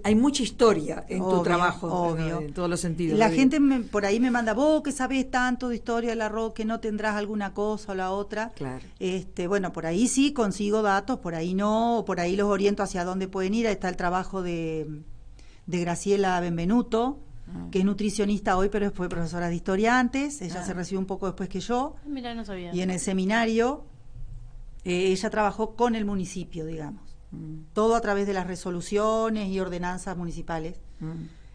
Hay mucha historia en tu trabajo, obvio. En todos los sentidos. La gente por ahí me manda, vos que sabés tanto de historia de La Roque, ¿no tendrás alguna cosa o la otra? Claro. Bueno, por ahí sí consigo datos, por ahí no, por ahí los oriento hacia dónde pueden ir. Ahí está el trabajo de Graciela Benvenuto, que es nutricionista hoy, pero fue profesora de historia antes. Ella se recibió un poco después que yo. Mira, no sabía. Y en el seminario ella trabajó con el municipio, digamos. Todo a través de las resoluciones y ordenanzas municipales,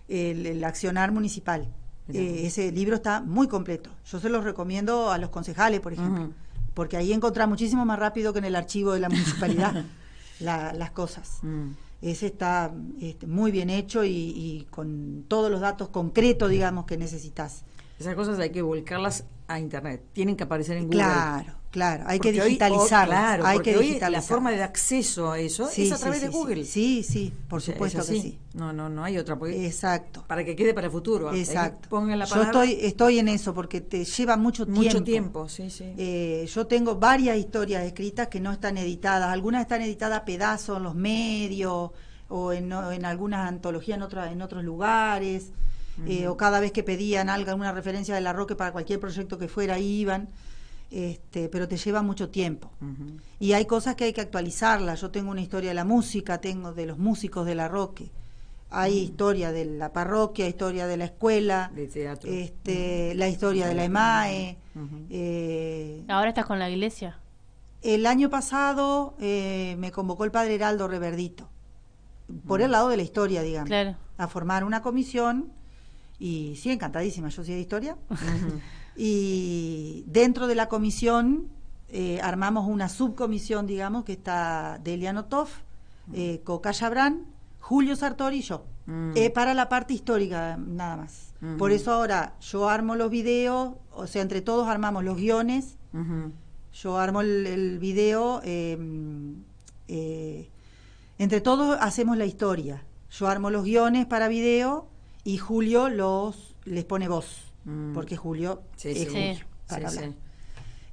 el accionar municipal. Ese libro está muy completo. Yo se los recomiendo a los concejales, por ejemplo, porque ahí encontrás muchísimo más rápido que en el archivo de la municipalidad las cosas. Ese está muy bien hecho y con todos los datos concretos, digamos, que necesitas. Esas cosas hay que volcarlas a internet, tienen que aparecer en Google. Claro, hay que digitalizarlas. Hoy la forma de acceso a eso es a través de Google. Sí, por supuesto que sí. No hay otra. Exacto. Para que quede para el futuro. Exacto. Pongan la palabra. Yo estoy en eso porque te lleva mucho tiempo. Mucho tiempo, sí. Yo tengo varias historias escritas que no están editadas. Algunas están editadas a pedazos en los medios o en algunas antologías en otros lugares. O cada vez que pedían alguna referencia de La Roque para cualquier proyecto que fuera, iban, pero te lleva mucho tiempo. Y hay cosas que hay que actualizarlas. Yo tengo una historia de la música, tengo de los músicos de La Roque, hay historia de la parroquia, historia de la escuela, de teatro, la historia de la EMAE. ¿Ahora estás con la iglesia? El año pasado me convocó el padre Heraldo Reverdito, por el lado de la historia, digamos, a formar una comisión. Y sí, encantadísima, yo sí de historia. Y dentro de la comisión armamos una subcomisión, digamos, que está Delia Notov, Coca Chabrán, Julio Sartori y yo, para la parte histórica nada más. Por eso ahora yo armo los videos, o sea, entre todos armamos los guiones, yo armo el video, entre todos hacemos la historia. Yo armo los guiones para video y Julio les pone voz, porque Julio es Julio para hablar.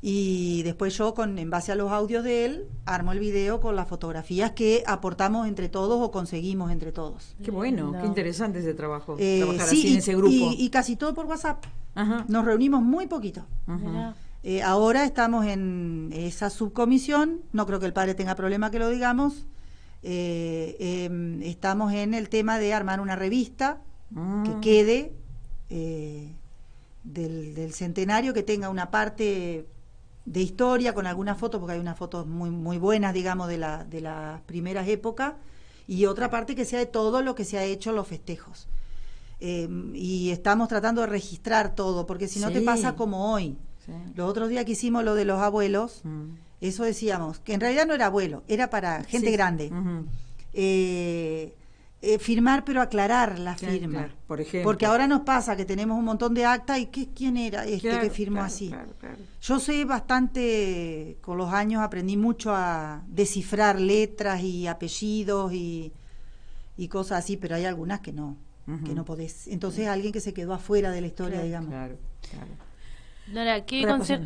Y después yo, en base a los audios de él, armo el video con las fotografías que aportamos entre todos o conseguimos entre todos. Qué bueno, qué interesante ese trabajo, trabajar así en ese grupo. Y casi todo por WhatsApp. Nos reunimos muy poquito. Ahora estamos en esa subcomisión, no creo que el padre tenga problema que lo digamos, estamos en el tema de armar una revista que quede del centenario, que tenga una parte de historia con algunas fotos, porque hay unas fotos muy, muy buenas, digamos, de las primeras épocas, y otra parte que sea de todo lo que se ha hecho en los festejos. Y estamos tratando de registrar todo, porque si no te pasa como hoy. Sí. Los otros días que hicimos lo de los abuelos, eso decíamos, que en realidad no era abuelo, era para gente grande. Firmar, pero aclarar la firma. Claro, por ejemplo. Porque ahora nos pasa que tenemos un montón de actas y ¿quién era que firmó así? Claro. Yo sé bastante, con los años aprendí mucho a descifrar letras y apellidos y cosas así, pero hay algunas que no podés. Entonces alguien que se quedó afuera de la historia, digamos. Claro. Nora, ¿qué consejo?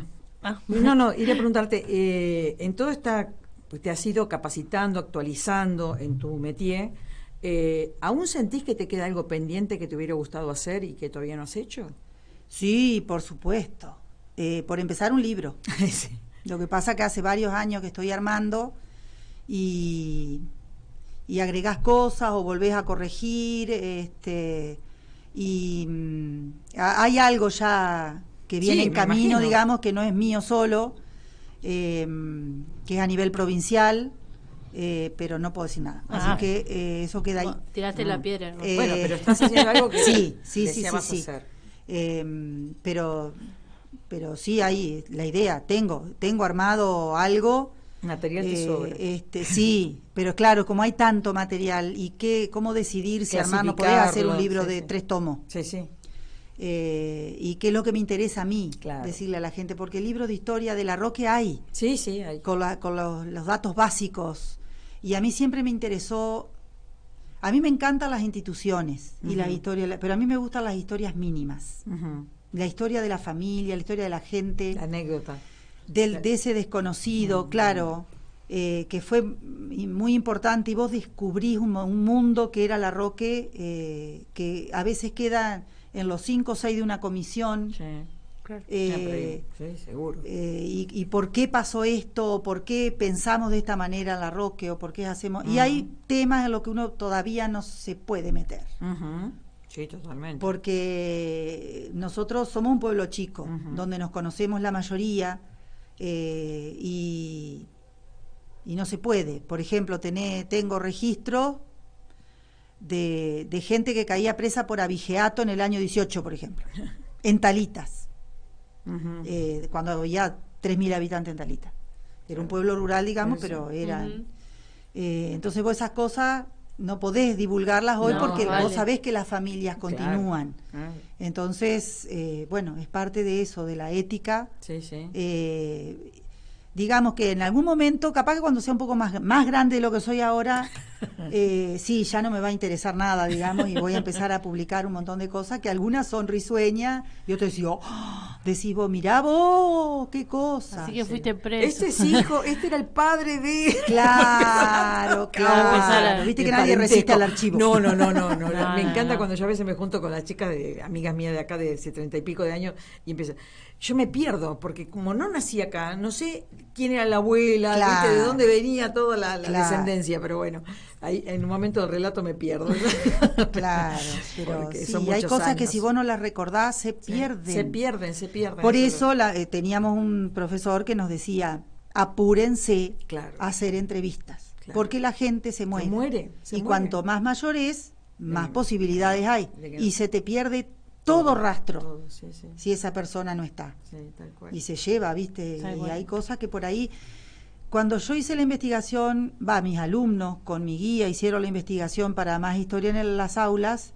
No, iré a preguntarte, en todo esta, pues te has ido capacitando, actualizando en tu métier, ¿aún sentís que te queda algo pendiente que te hubiera gustado hacer y que todavía no has hecho? Sí, por supuesto. Por empezar, un libro. Sí. Lo que pasa que hace varios años que estoy armando y agregás cosas o volvés a corregir, hay algo ya que viene en camino, digamos, que no es mío solo, que es a nivel provincial, pero no puedo decir nada. Así que eso queda ahí. Tiraste la piedra. Bueno, pero estás haciendo algo que sí. hacer. Pero sí, ahí la idea, tengo armado algo. Material te sobra. Sí, pero claro, como hay tanto material, y cómo decidir si armar, no podés hacer un libro de 3 tomos. Sí. Y qué es lo que me interesa a mí, decirle a la gente, porque libros de historia de la Roque hay. Sí, hay. Con los datos básicos. Y a mí siempre me interesó, a mí me encantan las instituciones y las historias, pero a mí me gustan las historias mínimas. La historia de la familia, la historia de la gente. La anécdota. De ese desconocido, claro, que fue muy importante, y vos descubrís un mundo que era la Roque, que a veces queda en los 5 o 6 de una comisión. Sí, claro. Sí, seguro. Y por qué pasó esto, o por qué pensamos de esta manera en la Roque, o por qué hacemos... Y hay temas en los que uno todavía no se puede meter. Sí, totalmente. Porque nosotros somos un pueblo chico, donde nos conocemos la mayoría, y no se puede. Por ejemplo, tengo registro de gente que caía presa por abigeato en el año 18, por ejemplo, en Talitas, cuando había 3.000 habitantes en Talitas. Era un pueblo rural, digamos, pero eran... entonces vos esas cosas no podés divulgarlas hoy, porque vos sabés que las familias continúan. Entonces, bueno, es parte de eso, de la ética. Digamos que en algún momento, capaz que cuando sea un poco más grande de lo que soy ahora, sí, ya no me va a interesar nada, digamos, y voy a empezar a publicar un montón de cosas, que algunas son risueñas, y otras decís vos, mirá vos, qué cosa. Así que fuiste preso. Este es hijo, este era el padre de... Claro. Viste que nadie resiste al archivo. No. Me encanta cuando yo a veces me junto con las chicas, amigas mías de acá de 30 y pico de años, y empiezo... Yo me pierdo, porque como no nací acá, no sé quién era la abuela, ¿viste? De dónde venía toda la descendencia, pero bueno, ahí en un momento del relato me pierdo. Claro, pero sí, hay cosas años que si vos no las recordás se pierden. Se pierden. Por eso teníamos un profesor que nos decía, apúrense a hacer entrevistas, porque la gente se muere. Y cuanto más mayor es, más posibilidades hay. Y se te pierde todo rastro, si esa persona no está. Tal cual. Y se lleva, ¿viste? Y hay cosas que por ahí... Cuando yo hice la investigación, mis alumnos con mi guía hicieron la investigación para Más Historia en las aulas,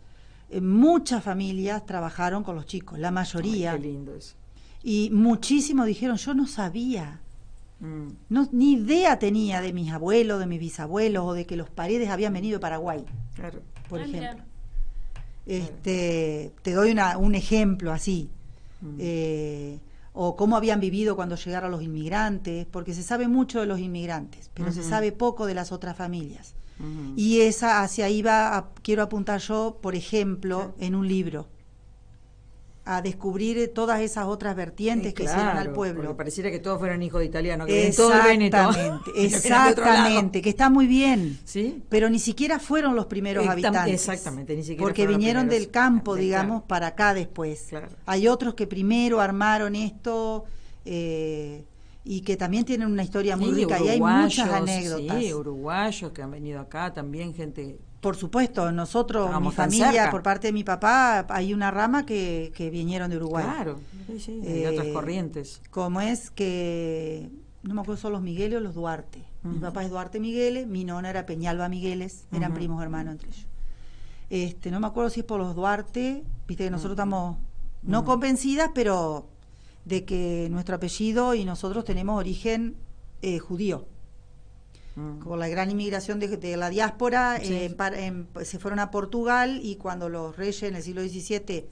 muchas familias trabajaron con los chicos, la mayoría. Ay, qué lindo eso. Y muchísimos dijeron, yo no sabía, ni idea tenía de mis abuelos, de mis bisabuelos, o de que los Paredes habían venido de Paraguay, por ejemplo. Te doy un ejemplo así, o cómo habían vivido cuando llegaron los inmigrantes, porque se sabe mucho de los inmigrantes, pero se sabe poco de las otras familias. Y hacia ahí quiero apuntar yo, por ejemplo, en un libro. a descubrir todas esas otras vertientes que hicieron al pueblo. Porque pareciera que todos fueran hijos de italianos, que vienen todo el Véneto. Exactamente, que está muy bien. ¿Sí? Pero ni siquiera fueron los primeros habitantes. Exactamente, ni siquiera. Porque vinieron del campo, digamos, para acá después. Claro. Hay otros que primero armaron esto y que también tienen una historia muy rica y hay muchas anécdotas. Sí, uruguayos que han venido acá, también gente... Por supuesto, nosotros, Estábamos mi familia, cerca. por parte de mi papá, hay una rama que vinieron de Uruguay. Claro, sí, hay otras corrientes. Como es que, no me acuerdo, son los Migueles o los Duarte. Mi papá es Duarte Migueles, mi nona era Peñalba Migueles, eran primos hermanos entre ellos. No me acuerdo si es por los Duarte, viste que nosotros estamos no convencidas, pero de que nuestro apellido y nosotros tenemos origen judío. Con la gran inmigración de la diáspora, se fueron a Portugal, y cuando los reyes en el siglo XVII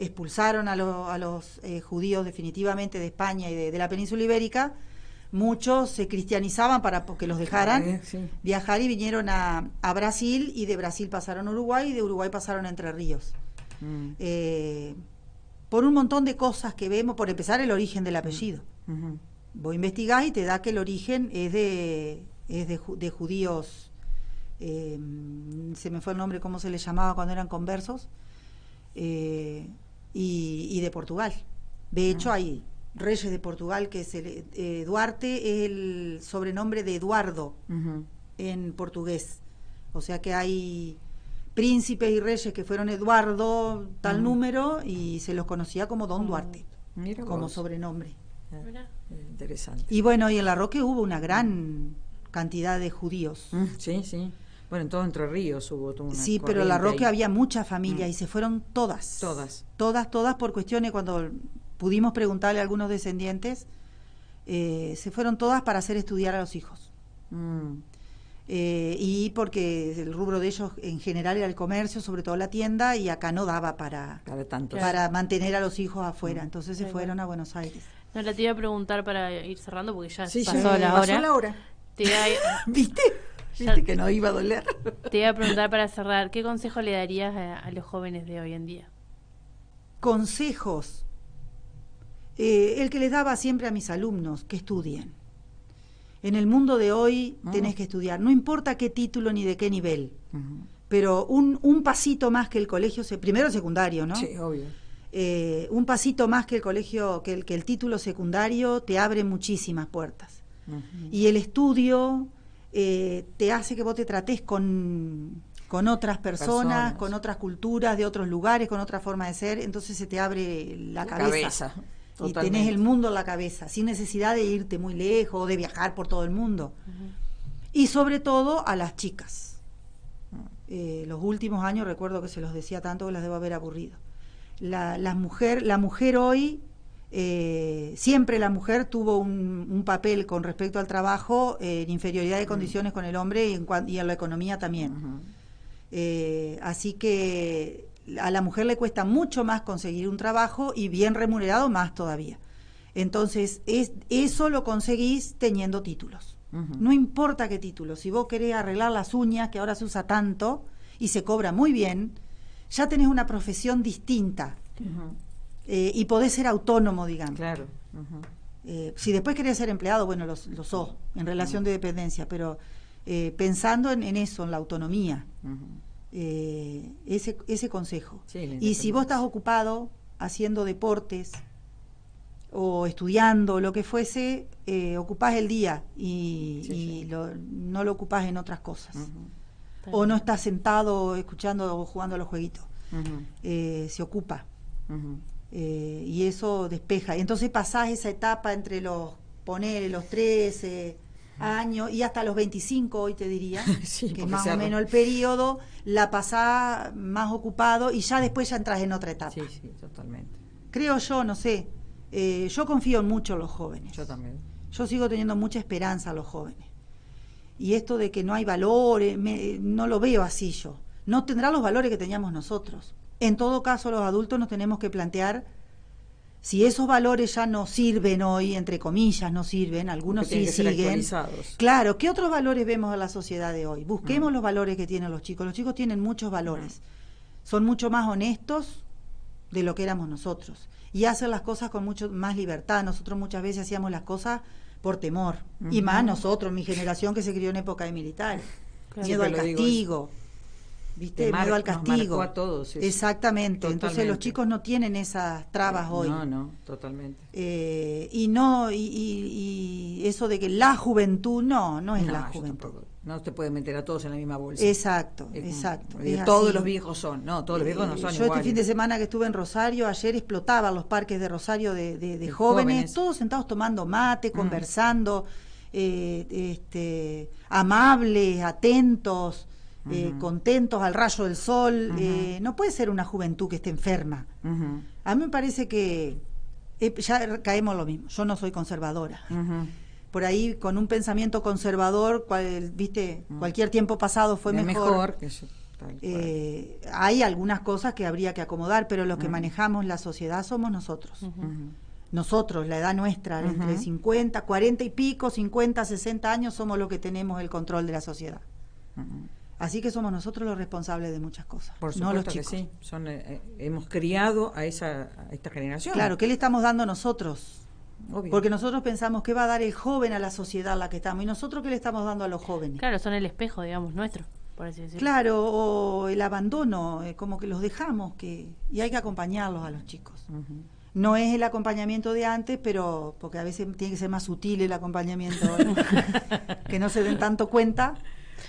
expulsaron a los judíos definitivamente de España y de la península ibérica, muchos se cristianizaban para que los dejaran viajar, y vinieron a Brasil, y de Brasil pasaron a Uruguay, y de Uruguay pasaron a Entre Ríos. Por un montón de cosas que vemos, por empezar el origen del apellido. Vos investigás y te da que el origen es de judíos, se me fue el nombre, cómo se les llamaba cuando eran conversos, y de Portugal. De hecho, hay reyes de Portugal que Duarte es el sobrenombre de Eduardo en portugués. O sea que hay príncipes y reyes que fueron Eduardo tal número, y se los conocía como Don Duarte, como sobrenombre. Interesante. Y bueno, y en La Roque hubo una gran cantidad de judíos. Sí. Bueno, en todo Entre Ríos hubo toda una Sí, pero en La Roque había muchas familias y se fueron todas. Todas por cuestiones, cuando pudimos preguntarle a algunos descendientes, se fueron todas para hacer estudiar a los hijos. Y porque el rubro de ellos en general era el comercio, sobre todo la tienda, y acá no daba para mantener a los hijos afuera. Entonces se fueron a Buenos Aires. No, la te iba a preguntar para ir cerrando, porque ya pasó la hora. ¿Viste que no iba a doler? Te iba a preguntar para cerrar, ¿qué consejo le darías a los jóvenes de hoy en día? Consejos. El que les daba siempre a mis alumnos, que estudien. En el mundo de hoy tenés que estudiar, no importa qué título ni de qué nivel, pero un pasito más que el colegio, primero secundario, ¿no? Sí, obvio. Un pasito más que el colegio, que el título secundario te abre muchísimas puertas. Y el estudio te hace que vos te trates con otras personas, con otras culturas, de otros lugares, con otra forma de ser, entonces se te abre la cabeza. Y tenés el mundo en la cabeza, sin necesidad de irte muy lejos o de viajar por todo el mundo. Y sobre todo a las chicas. Los últimos años recuerdo que se los decía tanto que las debo haber aburrido. La mujer hoy, siempre la mujer tuvo un papel con respecto al trabajo en inferioridad de condiciones con el hombre, y en la economía también. Así que a la mujer le cuesta mucho más conseguir un trabajo, y bien remunerado más todavía. Entonces, eso lo conseguís teniendo títulos. No importa qué título. Si vos querés arreglar las uñas, que ahora se usa tanto y se cobra muy bien, ya tenés una profesión distinta. Y podés ser autónomo, digamos. Claro. Si después querés ser empleado, bueno, lo sos, en relación de dependencia, pero pensando en eso, en la autonomía. Ese consejo. Y si vos estás ocupado haciendo deportes o estudiando, lo que fuese, ocupás el día y no lo ocupás en otras cosas. O no estás sentado escuchando o jugando a los jueguitos. Se ocupa. Y eso despeja. Entonces pasás esa etapa entre los 13 años y hasta los 25, hoy te diría, que es más o menos el periodo, la pasás más ocupado, y ya después ya entras en otra etapa. Sí, totalmente. Creo yo, no sé, yo confío mucho en los jóvenes. Yo también. Yo sigo teniendo mucha esperanza a los jóvenes. Y esto de que no hay valores, no lo veo así yo. No tendrá los valores que teníamos nosotros. En todo caso, los adultos nos tenemos que plantear si esos valores ya no sirven hoy, entre comillas, no sirven, algunos sí siguen. Claro, ¿qué otros valores vemos en la sociedad de hoy? Busquemos los valores que tienen los chicos. Los chicos tienen muchos valores. Son mucho más honestos, de lo que éramos nosotros. Y hacer las cosas con mucho más libertad. Nosotros muchas veces hacíamos las cosas por temor. Y más nosotros, mi generación que se crió en época de militares. Claro. Miedo al castigo. ¿Viste? Miedo al castigo. Nos marcó a todos eso. Exactamente. Totalmente. Entonces los chicos no tienen esas trabas hoy. No, totalmente. Y eso de que la juventud, no es la juventud. No te puede meter a todos en la misma bolsa. Exacto. Todos los viejos son, todos los viejos no son yo iguales. Este fin de semana que estuve en Rosario, ayer explotaban los parques de Rosario de jóvenes, todos sentados tomando mate, conversando, amables, atentos, contentos al rayo del sol. No puede ser una juventud que esté enferma. A mí me parece que ya caemos lo mismo. Yo no soy conservadora. Por ahí con un pensamiento conservador, cualquier tiempo pasado fue mejor que eso, hay algunas cosas que habría que acomodar, pero los que manejamos la sociedad somos nosotros. Nosotros, la edad nuestra, entre 50, 40 y pico, 50, 60 años, somos los que tenemos el control de la sociedad. Así que somos nosotros los responsables de muchas cosas, por supuesto, no los chicos. Que sí. Hemos criado a esta generación. Claro, ¿qué le estamos dando nosotros? Obvio. Porque nosotros pensamos que va a dar el joven a la sociedad en la que estamos, y nosotros qué le estamos dando a los jóvenes. Claro, son el espejo, digamos, nuestro, por así decirlo. Claro, o el abandono, como que los dejamos, y hay que acompañarlos a los chicos. No es el acompañamiento de antes, pero porque a veces tiene que ser más sutil el acompañamiento, que no se den tanto cuenta,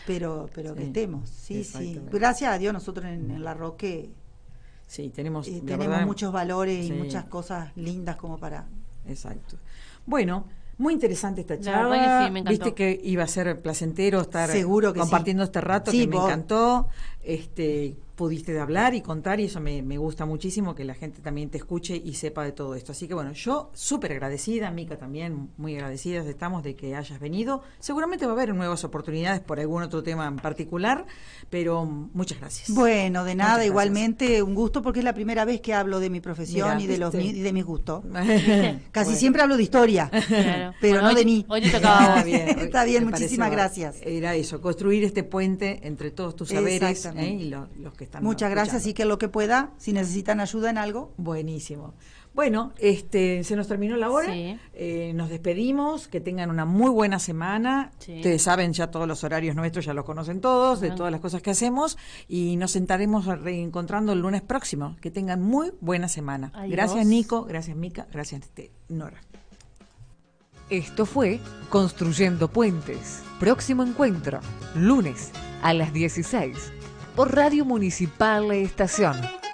pero que estemos. Sí. Gracias a Dios nosotros en La Roque tenemos muchos valores y muchas cosas lindas como para... Exacto. Bueno, muy interesante esta charla. Sí, me encantó. Viste que iba a ser placentero estar compartiendo este rato, sí, que me encantó. Pudiste hablar y contar, y eso me gusta muchísimo, que la gente también te escuche y sepa de todo esto. Así que bueno, yo súper agradecida, Mica también, muy agradecidas estamos de que hayas venido. Seguramente va a haber nuevas oportunidades por algún otro tema en particular, pero muchas gracias. Bueno, de nada, igualmente un gusto, porque es la primera vez que hablo de mi profesión y de mis gustos. Casi siempre hablo de historia, pero bueno, no de mí. Hoy te tocaba bien. Está bien, muchísimas gracias. Era eso, construir este puente entre todos tus saberes y los que están. Muchas gracias, y que lo que pueda, si necesitan ayuda en algo. Buenísimo. Bueno, se nos terminó la hora. Nos despedimos, que tengan una muy buena semana. Ustedes saben ya todos los horarios nuestros, ya los conocen todos, de todas las cosas que hacemos, y nos estaremos reencontrando el lunes próximo. Que tengan muy buena semana. Adiós. Gracias, Nico, gracias, Mica, gracias, Nora. Esto fue Construyendo Puentes. Próximo encuentro, lunes a las 16, por Radio Municipal La Estación.